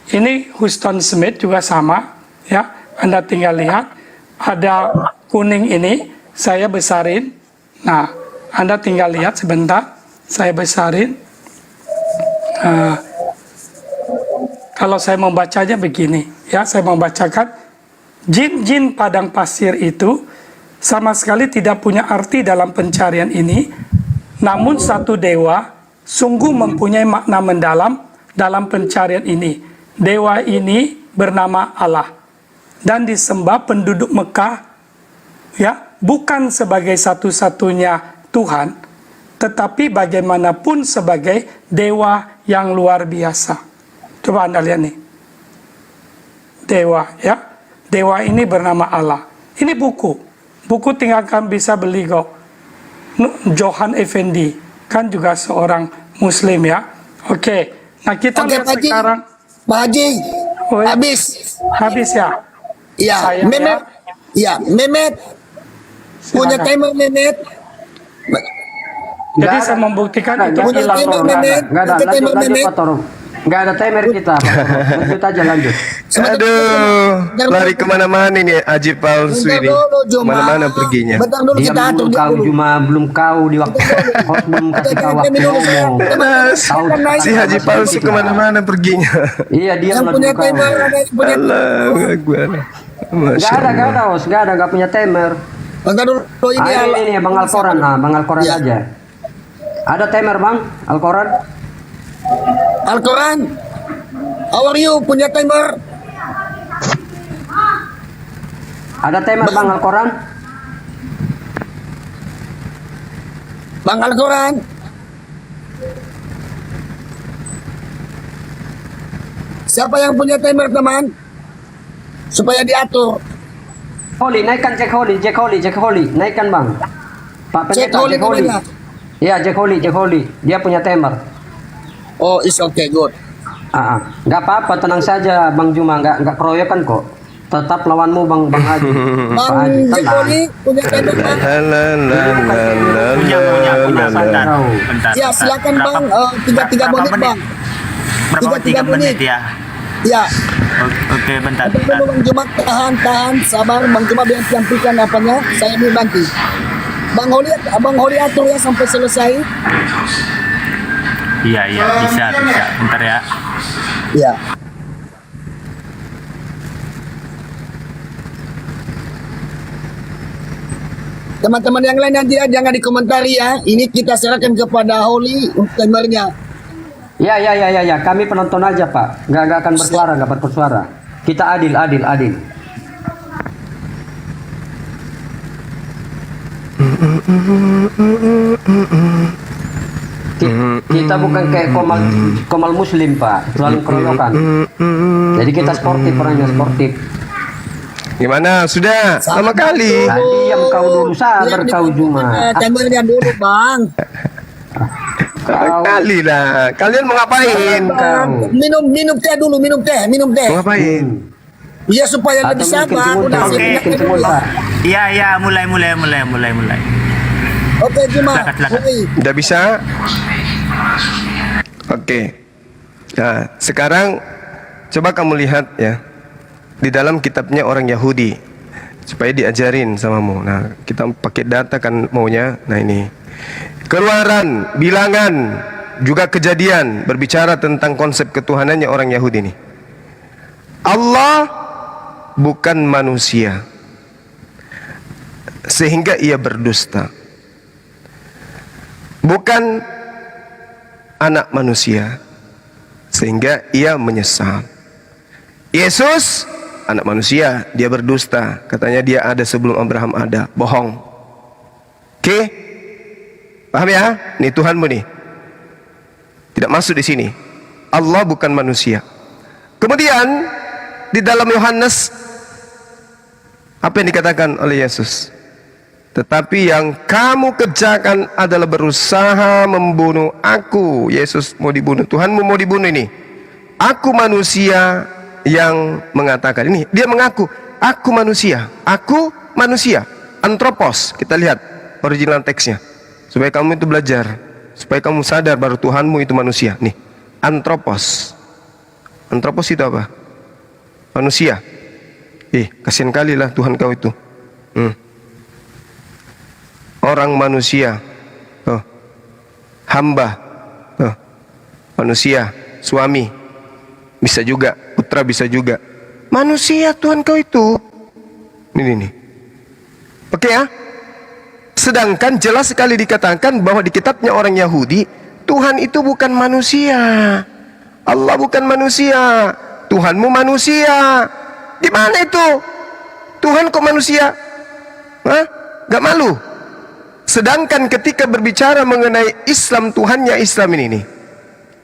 Ini Huston Smith juga sama, ya. Anda tinggal lihat, ada kuning ini, saya besarin. Nah, Anda tinggal lihat sebentar, saya besarin. Kalau saya membacanya begini, ya, saya membacakan, jin-jin padang pasir itu sama sekali tidak punya arti dalam pencarian ini, namun satu dewa sungguh mempunyai makna mendalam dalam pencarian ini. Dewa ini bernama Allah dan disembah penduduk Mekah, ya, bukan sebagai satu-satunya Tuhan, tetapi bagaimanapun sebagai dewa yang luar biasa. Coba Anda lihat nih, dewa, ya, dewa ini bernama Allah. Ini buku tinggalkan bisa beli kok. Johan Effendi kan juga seorang Muslim ya. Oke, nah kita lihat Pak Haji. sekarang. Pak Haji, Oh, ya. habis ya. ya. Saya, Mehmet, ya, Mehmet punya Silakan. timer Mehmet. Jadi saya membuktikan itu Punya hilang. timer Mehmet. Nggak ada, Punya timer lanjut Mehmet. Pak Toro. Nggak ada timer kita. Lanjut aja, lanjut. Aduh, lari kemana-mana ini Haji palsu Bentar ini. dulu, Juma. Kemana-mana perginya. Bentar dulu Diam kita atur dulu dia kau, dulu. cuma belum kau di waktu host belum kasih kau waktu ngomong. Tahu Si Haji palsu kemana-mana perginya. Iya, dia Yang punya timer, ada yang punya Allah Akbar. Masya nggak ada, Allah. host, nggak ada, nggak punya timer. Bentar dulu ini Ini Bang Al-Quran, Bang Al-Quran Ya. aja. Ada timer Bang Al-Quran? Al-Quran. How are you? Punya timer? Ada timer Bang Al-Quran? Bang Al-Quran. Siapa yang punya timer teman? Supaya diatur. Holy, naikkan Jack Holy, naikkan Bang. Pak Jack Pendeta, Holy Jack Holy. kemana? Iya, Jack Holy. Dia punya timer. Oh, it's okay, good. Nggak apa-apa, tenang saja Bang Juma, nggak keroyokan kok. Tetap lawanmu Bang Haji. Pak Bang Haji, Jack tenang. Holy punya timer Bang? Punya bentar. Ya, silakan Berapa- Bang. 3 berapa menit Bang. Berapa 3 menit ya? Ya. Oke, bentar. Dulu Bang Juma, tahan, sabar. Bang Juma biar sampaikan apanya. Saya mau bantu. Bang Holy atur ya sampai selesai. Iya, bisa. Bentar ya. Ya. Teman-teman yang lain nanti jangan dikomentari ya. Ini kita serahkan kepada Holly untuk timernya. Ya, kami penonton aja Pak, nggak akan bersuara, nggak bersuara. Kita adil. Kita bukan kayak komal muslim Pak, jualan keroyokan. Jadi kita sportif, orangnya sportif. Gimana? Sudah lama kali. Diam kau dulu, sabar kau Juma. Timernya dulu Bang. Lama kali lah. Kalian mau ngapain? Minum teh dulu, minum teh. Mau ngapain? Ya supaya lebih sabar. Udah Oke. siap. Iya, mulai. Oke Juma. Silakan. Udah bisa? Oke. Nah, sekarang coba kamu lihat ya. Di dalam kitabnya orang Yahudi supaya diajarin samamu. Nah, kita pakai data kan maunya. Nah, ini. Keluaran, Bilangan, juga Kejadian berbicara tentang konsep ketuhanannya orang Yahudi ini. Allah bukan manusia sehingga ia berdusta. Bukan anak manusia sehingga ia menyesal. Yesus anak manusia, dia berdusta. Katanya dia ada sebelum Abraham ada. Bohong. Oke? Paham ya? Nih Tuhanmu nih. Tidak masuk di sini. Allah bukan manusia. Kemudian di dalam Yohanes apa yang dikatakan oleh Yesus? Tetapi yang kamu kerjakan adalah berusaha membunuh aku. Yesus mau dibunuh, Tuhanmu mau dibunuh ini. Aku manusia yang mengatakan ini, dia mengaku aku manusia, antropos. Kita lihat original teksnya supaya kamu itu belajar, supaya kamu sadar baru Tuhanmu itu manusia. Nih, antropos itu apa? Manusia. Kasihan kali lah Tuhan kau itu. Orang manusia, hamba, manusia, suami, bisa juga, putra bisa juga. Manusia Tuhan kau itu. Ini. Oke ya? Sedangkan jelas sekali dikatakan bahwa di kitabnya orang Yahudi, Tuhan itu bukan manusia. Allah bukan manusia. Tuhanmu manusia. Gimana itu? Tuhan kok manusia? Gak malu? Sedangkan ketika berbicara mengenai Islam, Tuhannya Islam ini nih,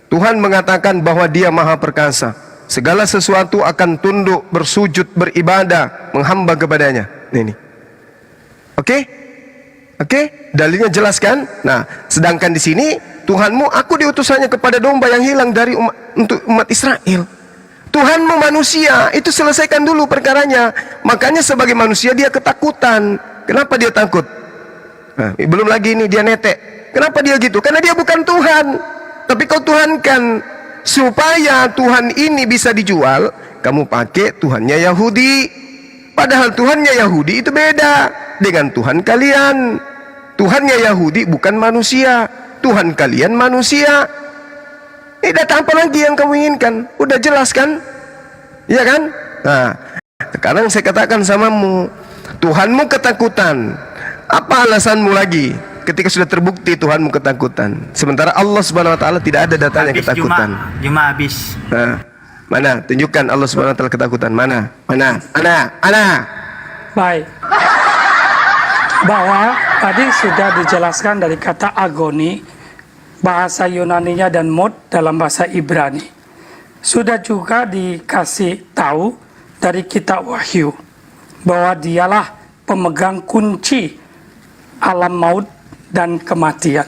Tuhan mengatakan bahwa dia maha perkasa, segala sesuatu akan tunduk, bersujud, beribadah, menghamba kepadanya. Ini. Oke? Dalilnya jelas kan? Nah, sedangkan di sini Tuhanmu, aku diutusannya kepada domba yang hilang dari untuk umat Israel. Tuhanmu manusia, itu selesaikan dulu perkaranya. Makanya sebagai manusia dia ketakutan. Kenapa dia takut? Nah, belum lagi ini dia netek. Kenapa dia gitu? Karena dia bukan Tuhan. Tapi kau tuhankan. Supaya Tuhan ini bisa dijual, kamu pakai Tuhannya Yahudi. Padahal Tuhannya Yahudi itu beda dengan Tuhan kalian. Tuhannya Yahudi bukan manusia. Tuhan kalian manusia. Data apa lagi yang kamu inginkan? Udah jelas kan? Iya kan? Nah, sekarang saya katakan samamu, Tuhanmu ketakutan. Apa alasanmu lagi ketika sudah terbukti Tuhanmu ketakutan? Sementara Allah Subhanahu wa taala tidak ada datanya Habis ketakutan. Juma habis. Nah, mana? Tunjukkan Allah Subhanahu wa taala ketakutan. Mana? Baik. Bahwa tadi sudah dijelaskan dari kata agoni, bahasa Yunaninya, dan mod dalam bahasa Ibrani. Sudah juga dikasih tahu dari kitab Wahyu bahwa dialah pemegang kunci alam maut dan kematian.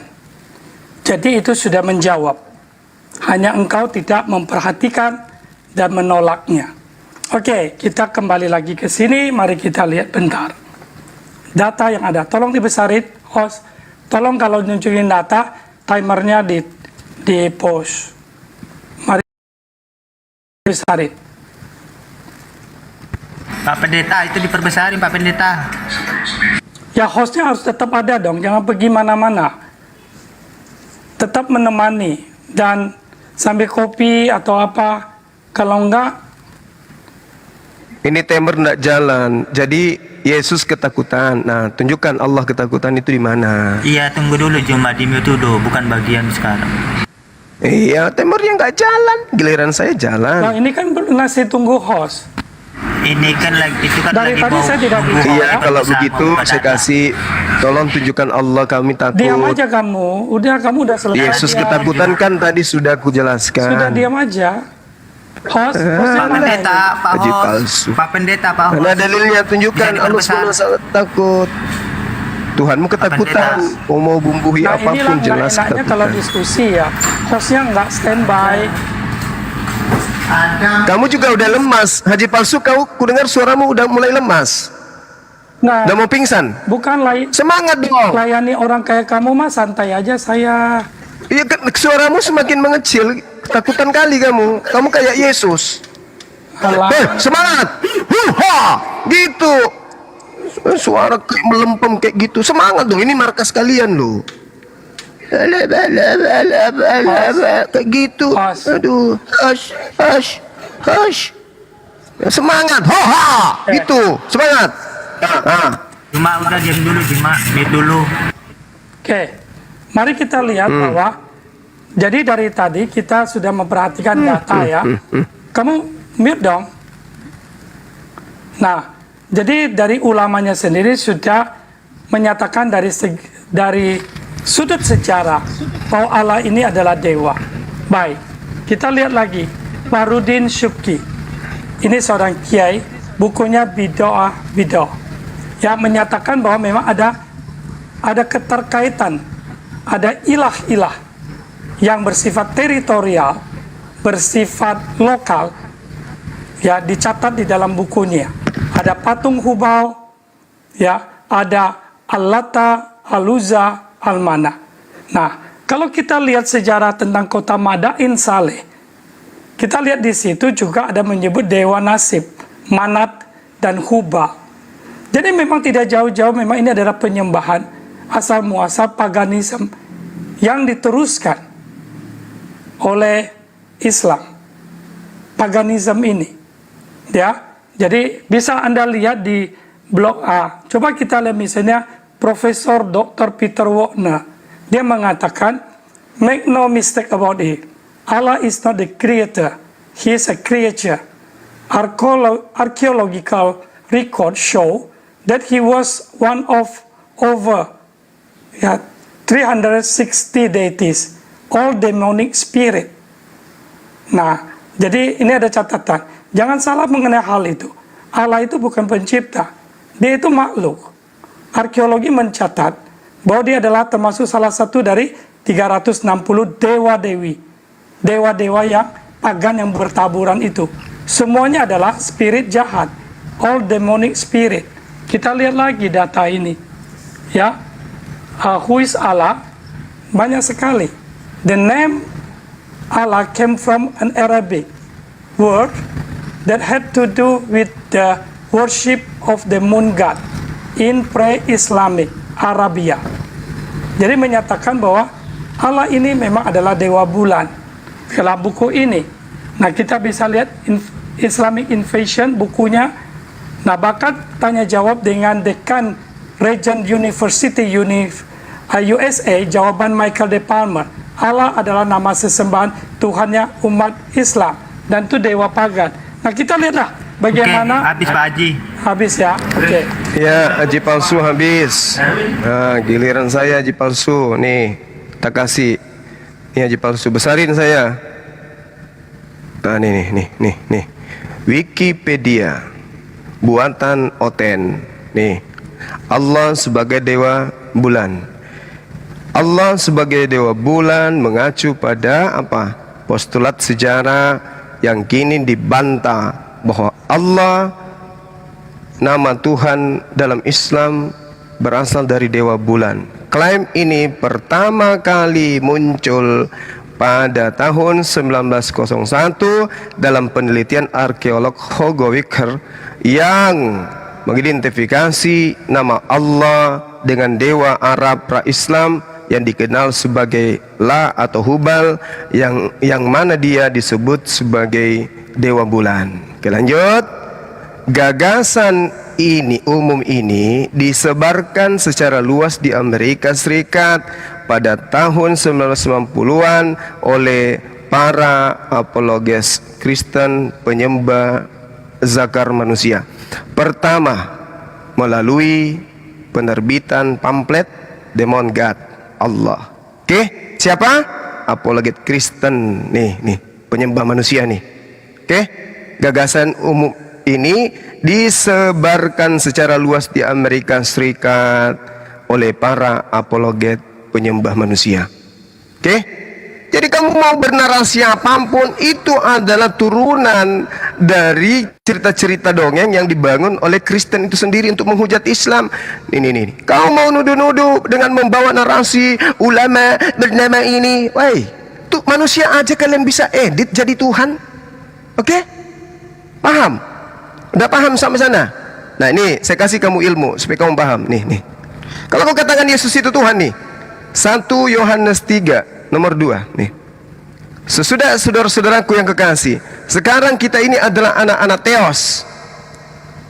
Jadi itu sudah menjawab. Hanya engkau tidak memperhatikan dan menolaknya. Oke, kita kembali lagi ke sini. Mari kita lihat bentar. Data yang ada, tolong dibesarin, host. Tolong kalau nunjukin data, timernya di post. Mari besarin. Pak Pendeta, itu diperbesarin Pak Pendeta. Ya, hostnya harus tetap ada dong, jangan pergi mana-mana. Tetap menemani dan sambil kopi atau apa. Kalau enggak, Ini timer nggak jalan. Jadi Yesus ketakutan. Nah, tunjukkan Allah ketakutan itu di mana? Iya, tunggu dulu Jumat di mute dulu, bukan bagian sekarang. Iya, timernya nggak jalan. Giliran saya jalan. Nah, ini kan masih tunggu host. Ini kan lagi itu kan Dari lagi tadi mau saya tidak nunggu bicara. Iya, Ya. kalau bersama, begitu bukan saya ada. kasih. Tolong tunjukkan Allah, kami takut. Diam aja kamu. Kamu udah selesai. Yesus diam. ketakutan kan tadi sudah aku jelaskan. Sudah diam aja. Host yang Pak mana Pendeta, ini? Pak Haji Host. palsu. Pak Pendeta, Pak Mana Host. dalilnya? Tunjukkan Bisa Allah diperbesar. SWT takut. Tuhanmu ketakutan. Mau bumbuhi Nah, inilah apapun nggak jelas enaknya kalau ketakutan. diskusi ya. Hostnya nggak standby. Kamu juga udah lemas. Haji palsu, kau kudengar suaramu udah mulai lemas. Nah, Udah mau pingsan. bukan Semangat dong. layani orang kayak kamu mah santai aja saya. Iya, suaramu semakin mengecil. Ketakutan kali kamu. Kamu kayak Yesus. Alah. Semangat. Huha, gitu. Suara kayak melempem kayak gitu. Semangat dong. Ini markas kalian loh. Kayak gitu. Pas. Aduh. Hush. Semangat. Hoha, gitu. Semangat. Ah. Cuma udah diam dulu, Juma, mute dulu. Oke, mari kita lihat bahwa jadi dari tadi kita sudah memperhatikan data ya. Kamu mute dong. Nah, jadi dari ulamanya sendiri sudah menyatakan dari sudut sejarah bahwa Allah ini adalah dewa. Baik, kita lihat lagi Farudin Syubki. Ini seorang kiai, bukunya Bidoah yang menyatakan bahwa memang ada keterkaitan, ada ilah-ilah yang bersifat teritorial, bersifat lokal, ya dicatat di dalam bukunya. Ada patung Hubal, ya ada Al-Lata, Al-Uzza, Al-Mana. Nah, kalau kita lihat sejarah tentang kota Madain Saleh, kita lihat di situ juga ada menyebut Dewa Nasib, Manat, dan Hubal. Jadi memang tidak jauh-jauh, memang ini adalah penyembahan asal muasal paganisme yang diteruskan oleh Islam. Paganisme ini, ya. Jadi bisa Anda lihat di blog A. Coba kita lihat misalnya Profesor Dr. Peter Wagner. Dia mengatakan, make no mistake about it. Allah is not the creator. He is a creature. Archaeological records show that he was one of over 360 deities, all demonic spirit. Nah, jadi ini ada catatan. Jangan salah mengenai hal itu. Allah itu bukan pencipta. Dia itu makhluk. Arkeologi mencatat bahwa dia adalah termasuk salah satu dari 360 dewa-dewi. Dewa-dewa yang pagan yang bertaburan itu. Semuanya adalah spirit jahat. All demonic spirit. Kita lihat lagi data ini. Ya. Who is Allah? Banyak sekali. The name Allah came from an Arabic word that had to do with the worship of the moon god in pre-Islamic Arabia. Jadi menyatakan bahwa Allah ini memang adalah dewa bulan. Dalam buku ini, nah kita bisa lihat Islamic Invasion bukunya. Nah bahkan tanya jawab dengan dekan Regent University USA, jawaban Michael De Palmer. Allah adalah nama sesembahan Tuhannya umat Islam dan itu dewa pagan. Nah kita lihatlah bagaimana. Oke, habis Pak Haji. Habis ya. Oke. Ya, Haji palsu habis. Nah, giliran saya Haji palsu. Nih, tak kasih. Ini Haji palsu. Besarin saya. Nah, nih. Wikipedia. Buatan Oten. Nih. Allah sebagai dewa bulan. Allah sebagai dewa bulan mengacu pada apa? Postulat sejarah yang kini dibantah bahwa Allah, nama Tuhan dalam Islam, berasal dari dewa bulan. Klaim ini pertama kali muncul pada tahun 1901 dalam penelitian arkeolog Hugo Wicker yang mengidentifikasi nama Allah dengan dewa Arab pra-Islam yang dikenal sebagai La atau Hubal, yang mana dia disebut sebagai dewa bulan. Oke, lanjut. Gagasan ini, umum ini disebarkan secara luas di Amerika Serikat pada tahun 1990-an oleh para apologes Kristen penyembah zakar manusia. Pertama, melalui penerbitan pamflet Demon God, Allah. Oke, siapa? Apologet Kristen nih, penyembah manusia nih. Oke, gagasan umum ini disebarkan secara luas di Amerika Serikat oleh para apologet penyembah manusia. Oke? Jadi kamu mau bernarasi apapun, itu adalah turunan dari cerita-cerita dongeng yang dibangun oleh Kristen itu sendiri untuk menghujat Islam. Ini. Kau mau nuduh-nuduh dengan membawa narasi ulama bernama ini. Woi, tuh manusia aja kalian bisa edit jadi Tuhan. Oke? Paham? Udah paham sampai sana? Nah ini saya kasih kamu ilmu supaya kamu paham. Nih. Kalau kau katakan Yesus itu Tuhan nih, 1 Yohanes 3 nomor 2 nih. Sesudah saudara-saudaraku yang kekasih, sekarang kita ini adalah anak-anak Theos,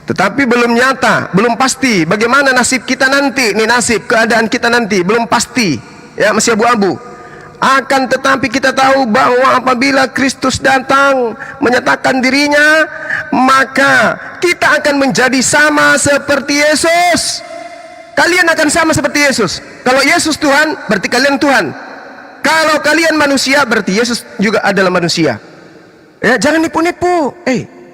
tetapi belum nyata, belum pasti bagaimana nasib kita nanti. Nih nasib, keadaan kita nanti belum pasti, ya, masih abu-abu. Akan tetapi kita tahu bahwa apabila Kristus datang menyatakan dirinya, maka kita akan menjadi sama seperti Yesus. Kalian akan sama seperti Yesus. Kalau Yesus Tuhan, berarti kalian Tuhan. Kalau kalian manusia, berarti Yesus juga adalah manusia. Ya, jangan nipu-nipu.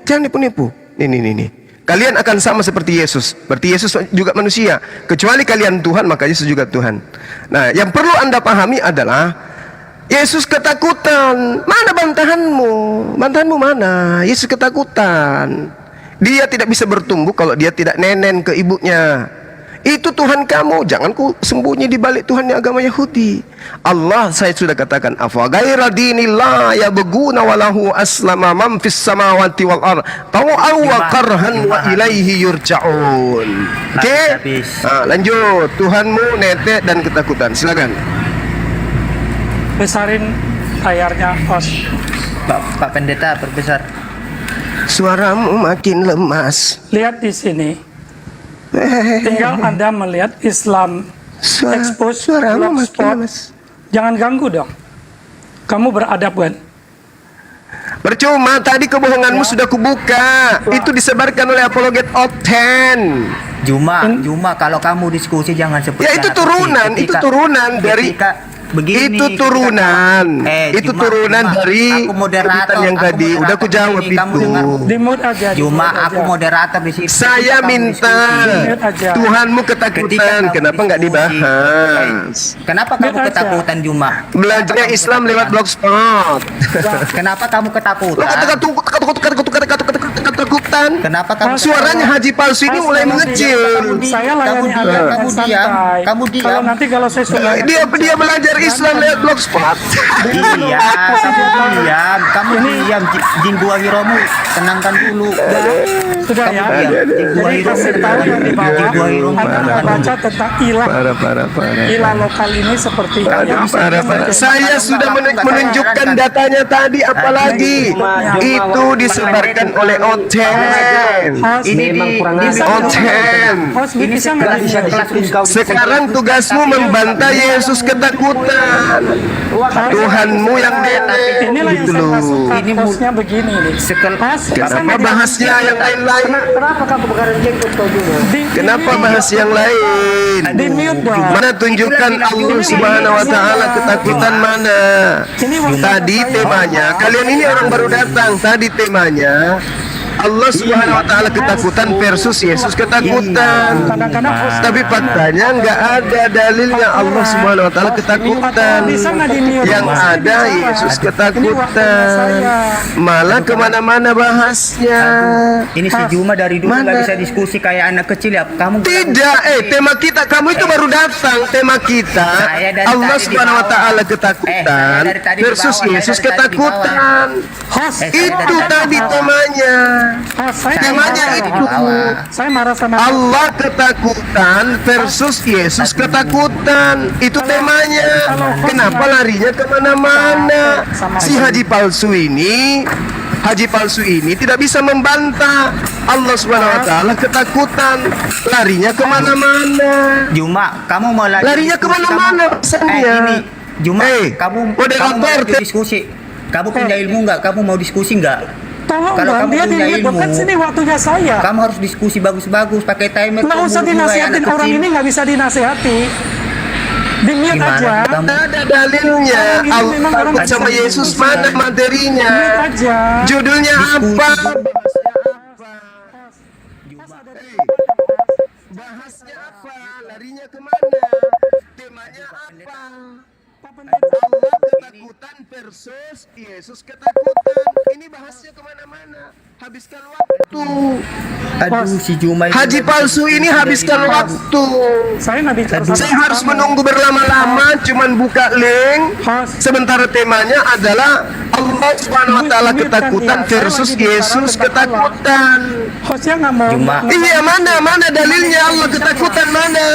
Jangan nipu-nipu. Nih. Kalian akan sama seperti Yesus. Berarti Yesus juga manusia. Kecuali kalian Tuhan, maka Yesus juga Tuhan. Nah, yang perlu Anda pahami adalah Yesus ketakutan. Mana bantahanmu? Bantahanmu mana? Yesus ketakutan. Dia tidak bisa bertumbuh kalau dia tidak nenen ke ibunya. Itu Tuhan kamu. Jangan ku sembunyi di balik Tuhan yang agama Yahudi. Allah, saya sudah katakan, afa ghaira dinillah yabghuna walahu aslama man fis samawati wal ard taw'an wa karhan wa ilaihi yurja'un. Oke? Nah, lanjut. Tuhanmu netek dan ketakutan. Silakan. Besarin layarnya, Os. Pak Pendeta perbesar. Suaramu makin lemas. Lihat di sini. Tinggal Anda melihat Islam expose suaramu makin blogspot. lemas. Jangan ganggu dong. Kamu beradab kan? Percuma, tadi kebohonganmu sudah kubuka. Itu disebarkan oleh apologet Oten. Juma kalau kamu diskusi jangan seperti Ya itu anak turunan, kecil. itu turunan dari begini, itu turunan, itu Juma, turunan dari aku moderator yang tadi. Udah aku jawab ini, kamu itu. dengar. Di mute aja. di Juma, mute aku aja. moderator di situ. Saya Kamu minta Lihat aja. Tuhanmu ketakutan. Ketika kamu Kenapa nggak diskusi, dibahas? Kenapa kamu Lihat aja. ketakutan Juma? Belajarnya Islam lewat blogspot. Kenapa kamu ketakutan? Lo ketakutan. Kenapa kamu Suaranya Haji Palsu ini mulai mengecil. Saya layani Anda dengan kamu diam, santai. kamu diam. Kalau nanti kalau saya sudah Dia belajar Islam lewat blogspot. Iya, kamu diam, jin gua hiromu, tenangkan dulu. sudah ya. Jadi kasih tahu yang di bawah. Anda baca tentang ilah. Parah. Ilah lokal ini seperti Parah. Saya sudah menunjukkan datanya tadi, apalagi itu disebarkan oleh Oten. Memang kurang Oten. Ini bisa nggak bisa Sekarang tugasmu membantah Yesus ketakutan. Tuhanmu yang nenek. Inilah yang Gitu saya loh. masukkan posnya begini nih. Kenapa bahasnya yang lain-lain? Kenapa kamu bakaran jenggot kau juga? Kenapa bahas yang lain? Di mute dong. Mana tunjukkan Allah Subhanahu wa taala ketakutan mana? Tadi temanya, kalian ini orang baru datang. Tadi temanya Allah Subhanahu wa taala ketakutan versus Yesus ketakutan. Tapi faktanya nggak ada dalilnya Allah Subhanahu wa taala ketakutan. Yang ada Yesus ketakutan. Malah kemana-mana bahasnya. Ini si Juma dari dulu nggak bisa diskusi kayak anak kecil ya. Kamu Tidak, tema kita, kamu itu baru datang. Tema kita Saya dari Allah tadi di Subhanahu wa bawah. taala ketakutan Saya dari tadi di versus bawah, Yesus saya dari tadi di ketakutan. Saya Itu dari tadi temanya. Temanya itu. Saya marah sama Allah ketakutan versus Yesus ketakutan. Itu temanya. Kenapa larinya kemana-mana? Si Haji Palsu ini haji palsu ini tidak bisa membantah Allah Subhanahu wa taala, ketakutan, larinya kemana-mana. Juma, kamu mau lagi Larinya diskusi, kemana-mana kamu- pesannya. ini Juma, kamu moderator, mau lagi diskusi. Kamu punya ilmu nggak? Kamu mau diskusi nggak? Tolong Kalau dong, kamu dia punya di-mute, ilmu, kan sini waktunya saya. Kamu harus diskusi bagus-bagus, pakai timer. Nggak usah Kamu dinasihatin, anak orang kecil. ini nggak bisa dinasehati. Di-mute Gimana aja. kamu? Ada dalilnya. Orang ini memang orang Allah sama bisa Yesus diskusi. mana materinya? Di-mute aja. Judulnya apa? Bahasnya apa? Larinya kemana? Temanya apa? Allah ketakutan versus Yesus ketakutan. Ini bahasnya kemana-mana. Habiskan waktu. Aduh, si Juma ini Haji nggak palsu bisa ini diskusi habiskan dari waktu. Saya nggak bicara sama Saya harus kamu. menunggu berlama-lama, cuman buka link. Host. Sementara temanya adalah Allah Subhanahu wa taala ketakutan versus Yesus ketakutan. Hostnya nggak mau. Cuma- Iya, mana dalilnya Allah ketakutan mana?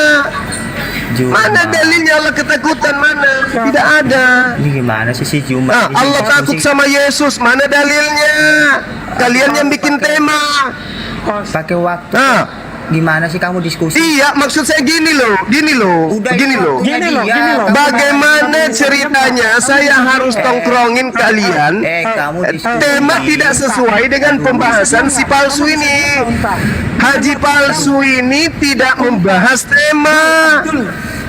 Juma. Mana dalilnya Allah ketakutan mana? Tidak ada. Ini gimana sih si Juma? Nah, Ini Allah diskusi. takut sama Yesus, mana dalilnya? Kalian yang bikin tema. Host. Pakai waktu. Nah, Gimana sih kamu diskusi? iya, maksud saya gini loh. Gini loh. Gini loh. Kamu- Bagaimana ceritanya saya harus tongkrongin kalian? kamu diskusi. Tema tidak sesuai dengan pembahasan si palsu ini. Haji palsu ini tidak membahas tema,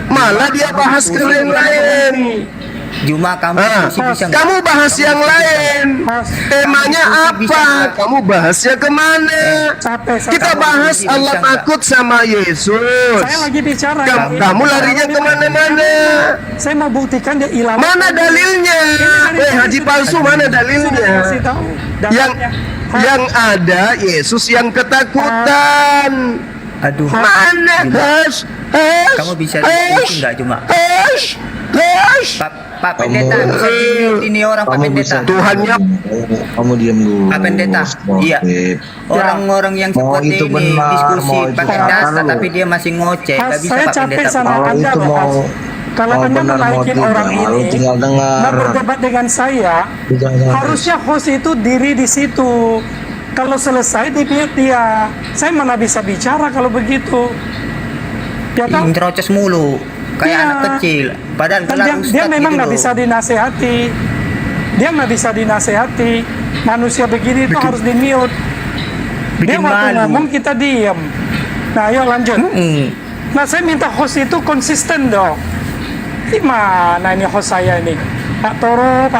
malah dia bahas ke yang lain. Juma kamu Nah, diskusi bisa nggak? kamu bahas yang lain. Temanya apa? Kamu bahasnya kemana? Capek saya. Kita bahas Allah takut sama Yesus. Saya lagi bicara. Kamu larinya kemana-mana? Saya mau buktikan dia hilang. Mana dalilnya? Haji palsu mana dalilnya? Yang ada Yesus yang ketakutan. Aduh. Mana? Hush, hush, Kamu bisa hush, diskusi nggak Juma? hush, hush. Pak Pendeta bisa di-mute ini orang Pak Pendeta. Tuhannya Kamu diam dulu. Pak Pendeta. Iya. Orang-orang yang Mau seperti itu ini benar, diskusi mau itu pakai salah. data tapi dia masih ngoceh. Nggak bisa Saya Pak capek Pendeta. sama Kalau Anda itu loh, mau Mas. Kalau mau Anda benar, mau menaikin tidak, orang lu ini, tinggal dengar. mau berdebat dengan saya, Jangan. harusnya host itu diri di situ. Kalau selesai di-mute dia. Saya mana bisa bicara kalau begitu. Ya kan? Nyerocos mulu. Kayak Iya. anak kecil. Padahal Kan gelar dia ustadz memang gitu nggak loh. bisa dinasehati. Dia nggak bisa dinasehati. Manusia begini itu harus di-mute. Dia bikin waktu malu. ngomong kita diem. Nah, ayo lanjut. Nah, saya minta host itu konsisten dong. Gimana ini host saya ini? Pak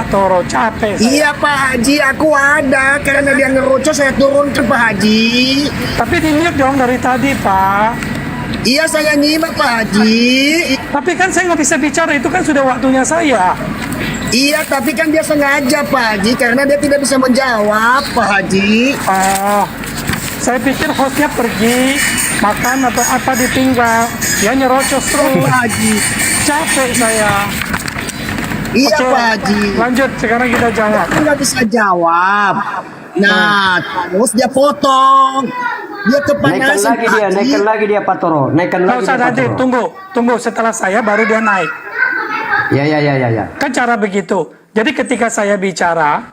Toro, capek saya. Iya Pak Haji, aku ada. Karena dia ngerocos saya turunkan Pak Haji. Tapi di-mute dong dari tadi, Pak. Iya saya nyimak Pak Haji. Tapi kan saya nggak bisa bicara, itu kan sudah waktunya saya. Iya tapi kan dia sengaja Pak Haji. Karena dia tidak bisa menjawab Pak Haji. Oh, saya pikir hostnya pergi makan atau apa ditinggal. Dia nyerocos terus. Pak Haji. Capek saya. Iya Oke, Pak Haji. lanjut, sekarang kita jawab. Dia nggak bisa jawab. Nah, terus dia potong. Dia Naikkan kepanasan lagi dia, Haji. naikkan lagi dia Pak Toro, naikkan Nggak lagi usah dia Pak nanti, Toro. tunggu setelah saya baru dia naik. Ya. Kan cara begitu. Jadi ketika saya bicara,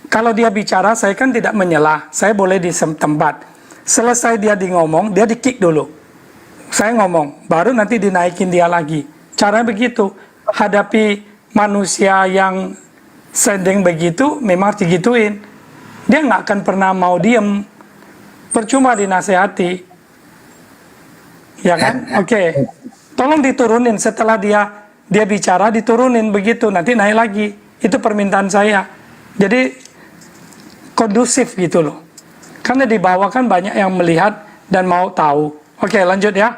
kalau dia bicara saya kan tidak menyela, saya boleh di tempat. Selesai dia ngomong, dia di-kick dulu. Saya ngomong, baru nanti dinaikin dia lagi. Cara begitu. Hadapi manusia yang sedang begitu, memang digituin. Dia nggak akan pernah mau diem. Percuma dinasehati. Ya kan? Oke. Tolong diturunin setelah dia bicara, diturunin begitu, nanti naik lagi. Itu permintaan saya. Jadi kondusif gitu loh. Karena di bawah kan banyak yang melihat dan mau tahu. Oke, lanjut ya.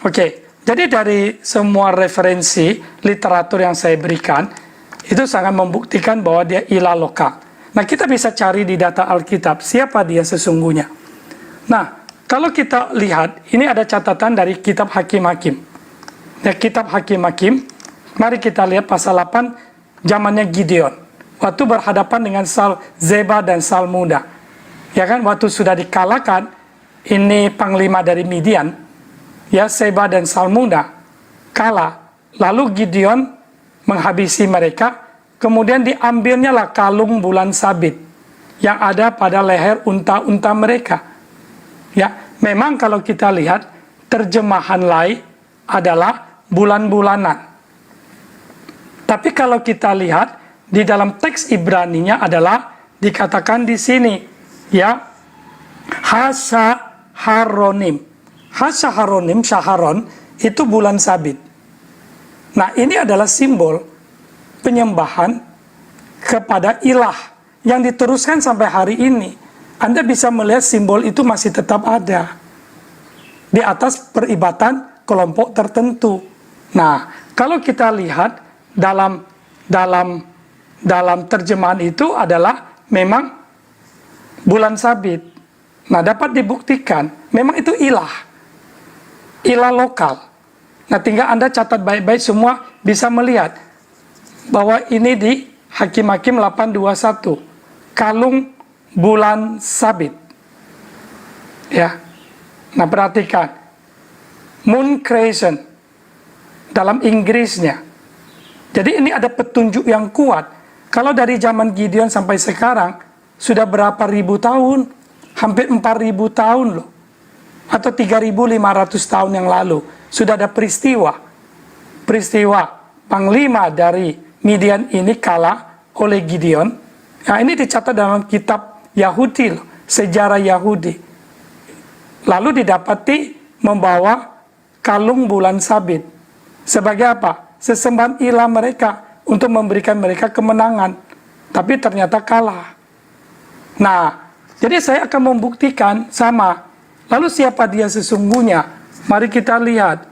Oke. Jadi dari semua referensi literatur yang saya berikan, itu sangat membuktikan bahwa dia ilah lokal. Nah, kita bisa cari di data Alkitab siapa dia sesungguhnya. Nah, kalau kita lihat, ini ada catatan dari kitab Hakim-Hakim. Ya, kitab Hakim-Hakim, mari kita lihat pasal 8, zamannya Gideon. Waktu berhadapan dengan Zeba dan Salmuda. Ya kan, waktu sudah dikalahkan, ini panglima dari Midian, ya, Zeba dan Salmuda kalah. Lalu Gideon menghabisi mereka, kemudian diambilnya lah kalung bulan sabit. yang ada pada leher unta-unta mereka. Ya, memang kalau kita lihat terjemahan lain adalah bulan-bulanan. Tapi kalau kita lihat di dalam teks Ibraninya adalah dikatakan di sini, ya, Hasyaharonim. Hasyaharonim, Syaharon itu bulan sabit. Nah, ini adalah simbol penyembahan kepada ilah yang diteruskan sampai hari ini. Anda bisa melihat simbol itu masih tetap ada di atas peribatan kelompok tertentu. Nah, kalau kita lihat dalam terjemahan itu adalah memang bulan sabit. Nah, dapat dibuktikan memang itu ilah lokal. Nah, tinggal Anda catat baik-baik, semua bisa melihat bahwa ini di Hakim-Hakim 8:21, kalung bulan sabit. Ya. Nah, perhatikan. Moon creation dalam Inggrisnya. Jadi ini ada petunjuk yang kuat. Kalau dari zaman Gideon sampai sekarang sudah berapa ribu tahun? Hampir 4.000 tahun loh. Atau 3.500 tahun yang lalu sudah ada peristiwa panglima dari Midian ini kalah oleh Gideon. Nah, ini dicatat dalam kitab Yahudi loh, sejarah Yahudi. Lalu didapati membawa kalung bulan sabit. Sebagai apa? Sesembahan ilah mereka untuk memberikan mereka kemenangan. Tapi ternyata kalah. Nah, jadi saya akan membuktikan sama. Lalu siapa dia sesungguhnya? Mari kita lihat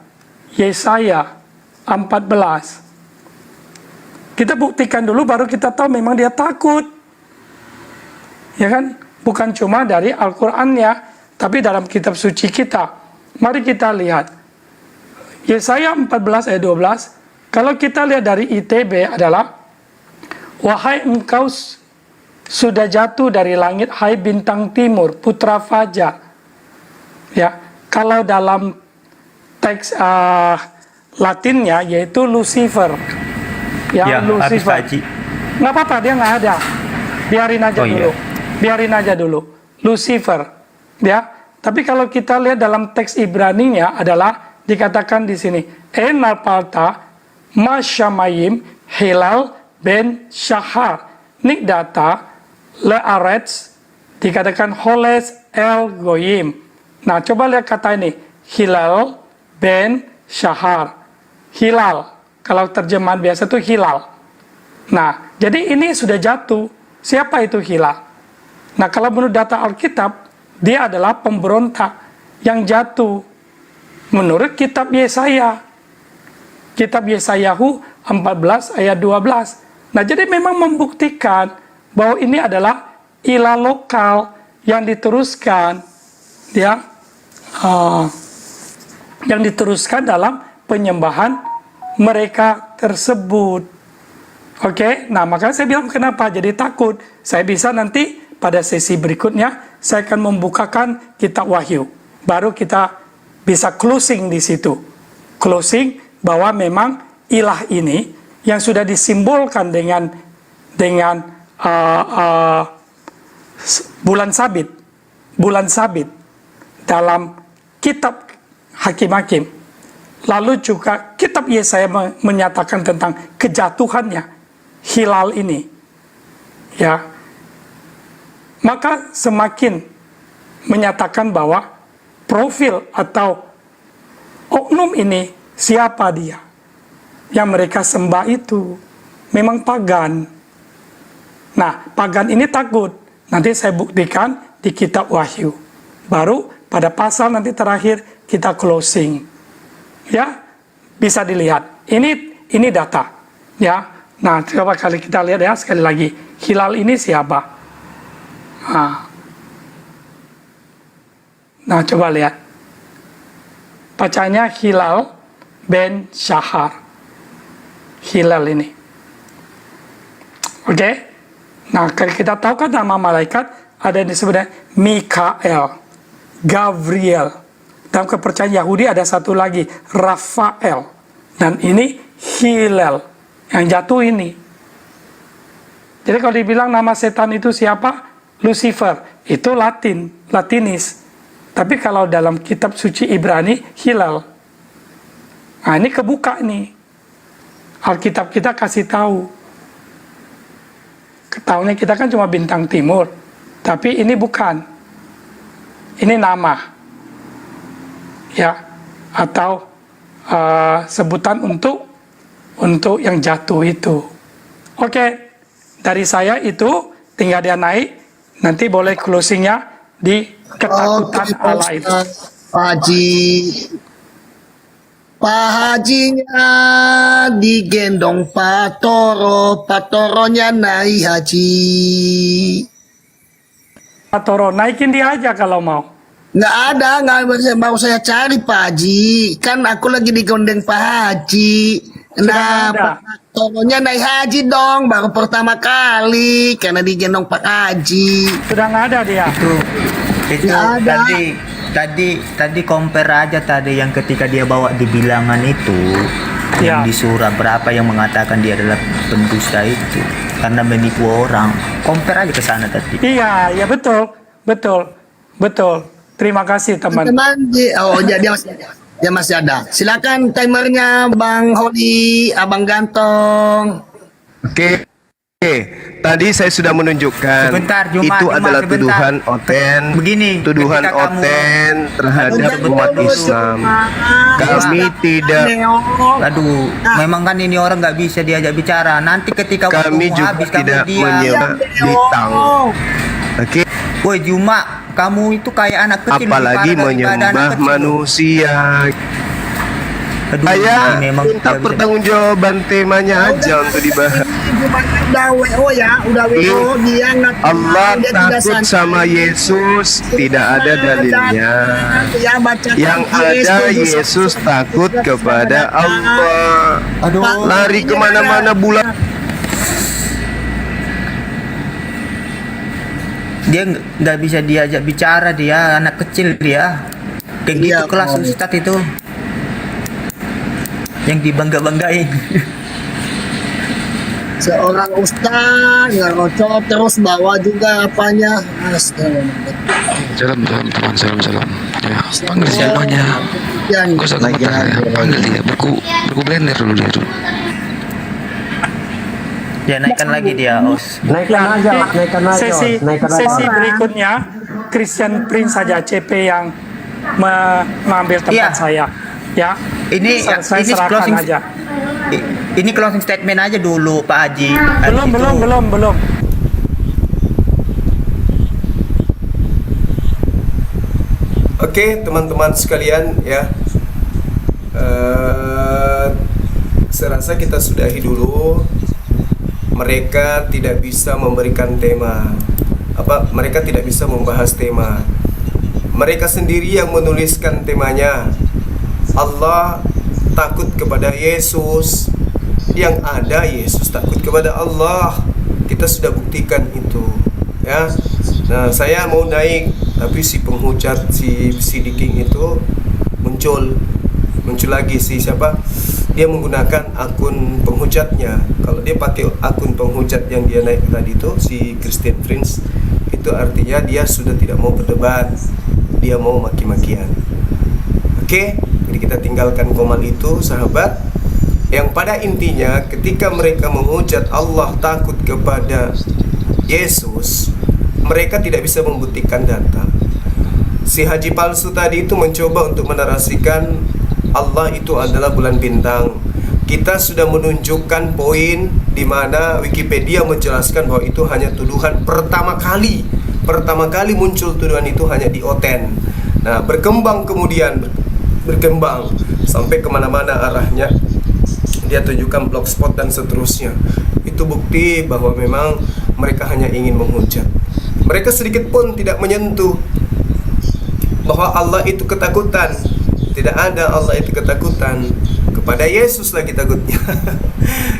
Yesaya 14. Kita buktikan dulu baru kita tahu memang dia takut. Ya kan? Bukan cuma dari Al-Qur'annya, tapi dalam kitab suci kita. Mari kita lihat. Yesaya 14 ayat 12. Kalau kita lihat dari ITB adalah, wahai engkau sudah jatuh dari langit, hai bintang timur, putra fajar. Ya, kalau dalam teks Latinnya yaitu Lucifer. Ya, Lucifer. Nggak apa-apa, dia nggak ada. Biarin aja dulu. Biarin aja dulu. Lucifer. Ya. Tapi kalau kita lihat dalam teks Ibraninya adalah dikatakan di sini, Enalpalta Masyamayim Hilal Ben Shahar Nikdata Le'aretz, dikatakan Holes El Goyim. Nah, coba lihat kata ini, Hilal Ben Shahar. Hilal, kalau terjemahan biasa itu hilal. Nah, jadi ini sudah jatuh. Siapa itu hilal? Nah, kalau menurut data Alkitab, dia adalah pemberontak yang jatuh. Menurut kitab Yesaya. Kitab Yesayahu 14 ayat 12. Nah, jadi memang membuktikan bahwa ini adalah ilah lokal yang diteruskan, ya, yang diteruskan dalam penyembahan mereka tersebut. Oke, nah makanya saya bilang kenapa jadi takut. Saya bisa nanti pada sesi berikutnya saya akan membukakan kitab Wahyu. Baru kita bisa closing di situ. Closing bahwa memang ilah ini yang sudah disimbolkan dengan bulan sabit dalam kitab Hakim-Hakim. Lalu juga kitab Yesaya menyatakan tentang kejatuhannya hilal ini. Ya. Maka semakin menyatakan bahwa profil atau oknum ini siapa dia yang mereka sembah itu memang pagan. Nah, pagan ini takut. Nanti saya buktikan di kitab Wahyu. Baru pada pasal nanti terakhir kita closing. Ya, bisa dilihat. Ini data. Ya. Nah, coba kali kita lihat ya sekali lagi. Hilal ini siapa? Nah, coba lihat. Bacanya Hilal Ben Shahar. Hilal ini. Oke? Nah, kita tahu kan nama malaikat ada yang disebutnya Mikael, Gabriel. Dalam kepercayaan Yahudi ada satu lagi, Rafael. Dan ini Hilal, yang jatuh ini. Jadi kalau dibilang nama setan itu siapa? Lucifer itu Latinis. Tapi kalau dalam kitab suci Ibrani, Hilal. Nah, ini kebuka nih. Alkitab kita kasih tahu. Ketahuinya kita kan cuma bintang timur. Tapi ini bukan. Ini nama. Ya. Atau sebutan untuk yang jatuh itu. Oke. Dari saya itu, tinggal dia naik. Nanti boleh closingnya di ketakutan Allah itu. Pak Haji, Pak Hajinya digendong Pak Toronya naik haji. Pak Toro, naikin dia aja kalau mau. Nggak mau saya cari Pak Haji. Kan aku lagi digendong Pak Haji. Nah, Pak Toronya naik haji dong, baru pertama kali karena digendong Pak Haji. Sudah nggak ada dia. Itu Nggak ada. tadi compare aja tadi yang ketika dia bawa di bilangan itu Ya. yang di surah berapa yang mengatakan dia adalah pendusta itu karena menipu orang. Compare aja ke sana tadi. Iya, ya betul. Terima kasih teman. Dia masih ada. Silakan timernya Bang Holi, Abang Gantong. Oke. Tadi saya sudah menunjukkan Sebentar, Juma, itu adalah sebentar. tuduhan oten. Begini, tuduhan ketika kamu- oten terhadap umat Islam. Kami tidak, Aduh, memang kan ini orang nggak bisa diajak bicara. Nanti ketika kami waktumu juga habis kamu tidak diam. menyewa bintang. Oke, Woi Juma, kamu itu kayak anak kecil. apalagi lebih parah daripada anak menyembah kecil. manusia. Aduh, Saya ini memang minta tidak bisa. pertanggungjawaban temanya aja untuk dibahas. Udah WO ya, udah WO dia ngaku Allah dia tidak takut santai. sama Yesus, tidak ada dalilnya. Ya, bacakan Yang ada Yesus takut kepada Allah. Aduh, Lari kemana-mana bulan. dia nggak bisa diajak bicara, dia anak kecil dia. Kayak gitu Iya, kelas Bang. Ustadz itu. Yang dibangga-banggain. Seorang ustaz ngerocok terus bawa juga apanya. Salam teman, ya panggil siapanya, gak usah komentar saya, panggil dia, buku blender dulu dia dulu. Ya naikkan lagi dia, Os. Naikkan aja, naikkan aja. Sesi Naikkan aja. sesi berikutnya Christian Prince saja CP yang mengambil tempat Iya. saya. Ya. Ini Saya ini serahkan closing aja. Ini closing statement aja dulu Pak Haji. Belum. Oke, teman-teman sekalian ya. Saya rasa kita sudahi dulu. Mereka tidak bisa memberikan tema. Mereka tidak bisa membahas tema. Mereka sendiri yang menuliskan temanya. Allah takut kepada Yesus. Yang ada Yesus takut kepada Allah. Kita sudah buktikan itu, ya. Nah, saya mau naik, tapi si penghujat, si Diking itu muncul lagi si siapa? Dia menggunakan akun penghujatnya. Kalau dia pakai akun penghujat yang dia naik tadi itu, si Christian Prince, itu artinya dia sudah tidak mau berdebat, dia mau maki-makian. Oke, jadi kita tinggalkan komal itu, sahabat. Yang pada intinya ketika mereka menghujat Allah takut kepada Yesus, mereka tidak bisa membuktikan data. Si haji palsu tadi itu mencoba untuk menarasikan Allah itu adalah bulan bintang. Kita sudah menunjukkan poin di mana Wikipedia menjelaskan bahwa itu hanya tuduhan pertama kali muncul tuduhan itu hanya di Oten. Nah, berkembang sampai kemana-mana arahnya. Dia tunjukkan blogspot dan seterusnya. Itu bukti bahwa memang mereka hanya ingin menghujat. Mereka sedikit pun tidak menyentuh bahwa Allah itu ketakutan. Tidak ada Allah itu ketakutan. Kepada Yesus lagi takutnya.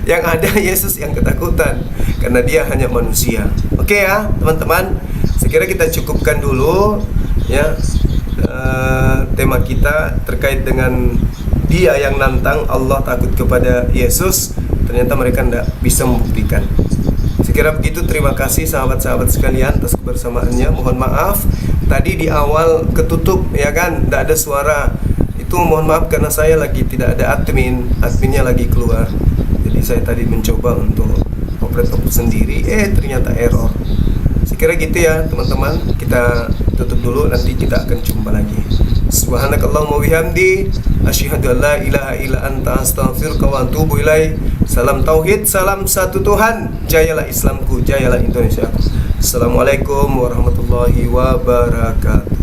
Yang ada Yesus yang ketakutan, karena dia hanya manusia. Oke ya teman-teman, sekira kita cukupkan dulu ya tema kita terkait dengan dia yang nantang Allah takut kepada Yesus. Ternyata mereka tidak bisa membuktikan. Sekira begitu, terima kasih sahabat-sahabat sekalian atas kebersamaannya. Mohon maaf tadi di awal ketutup ya kan, tidak ada suara. Itu mohon maaf karena saya lagi tidak ada adminnya lagi keluar. Jadi saya tadi mencoba untuk operate sendiri, ternyata error. Sekira gitu ya teman-teman, kita tutup dulu, nanti kita akan jumpa lagi. Subhanakallahumma bihamdi, asyhadu an la ilaha illa anta, astaghfiruka wa atubu ilaik. Salam tauhid, salam satu Tuhan. Jayalah Islamku, jayalah Indonesiaku. Assalamualaikum warahmatullahi wabarakatuh.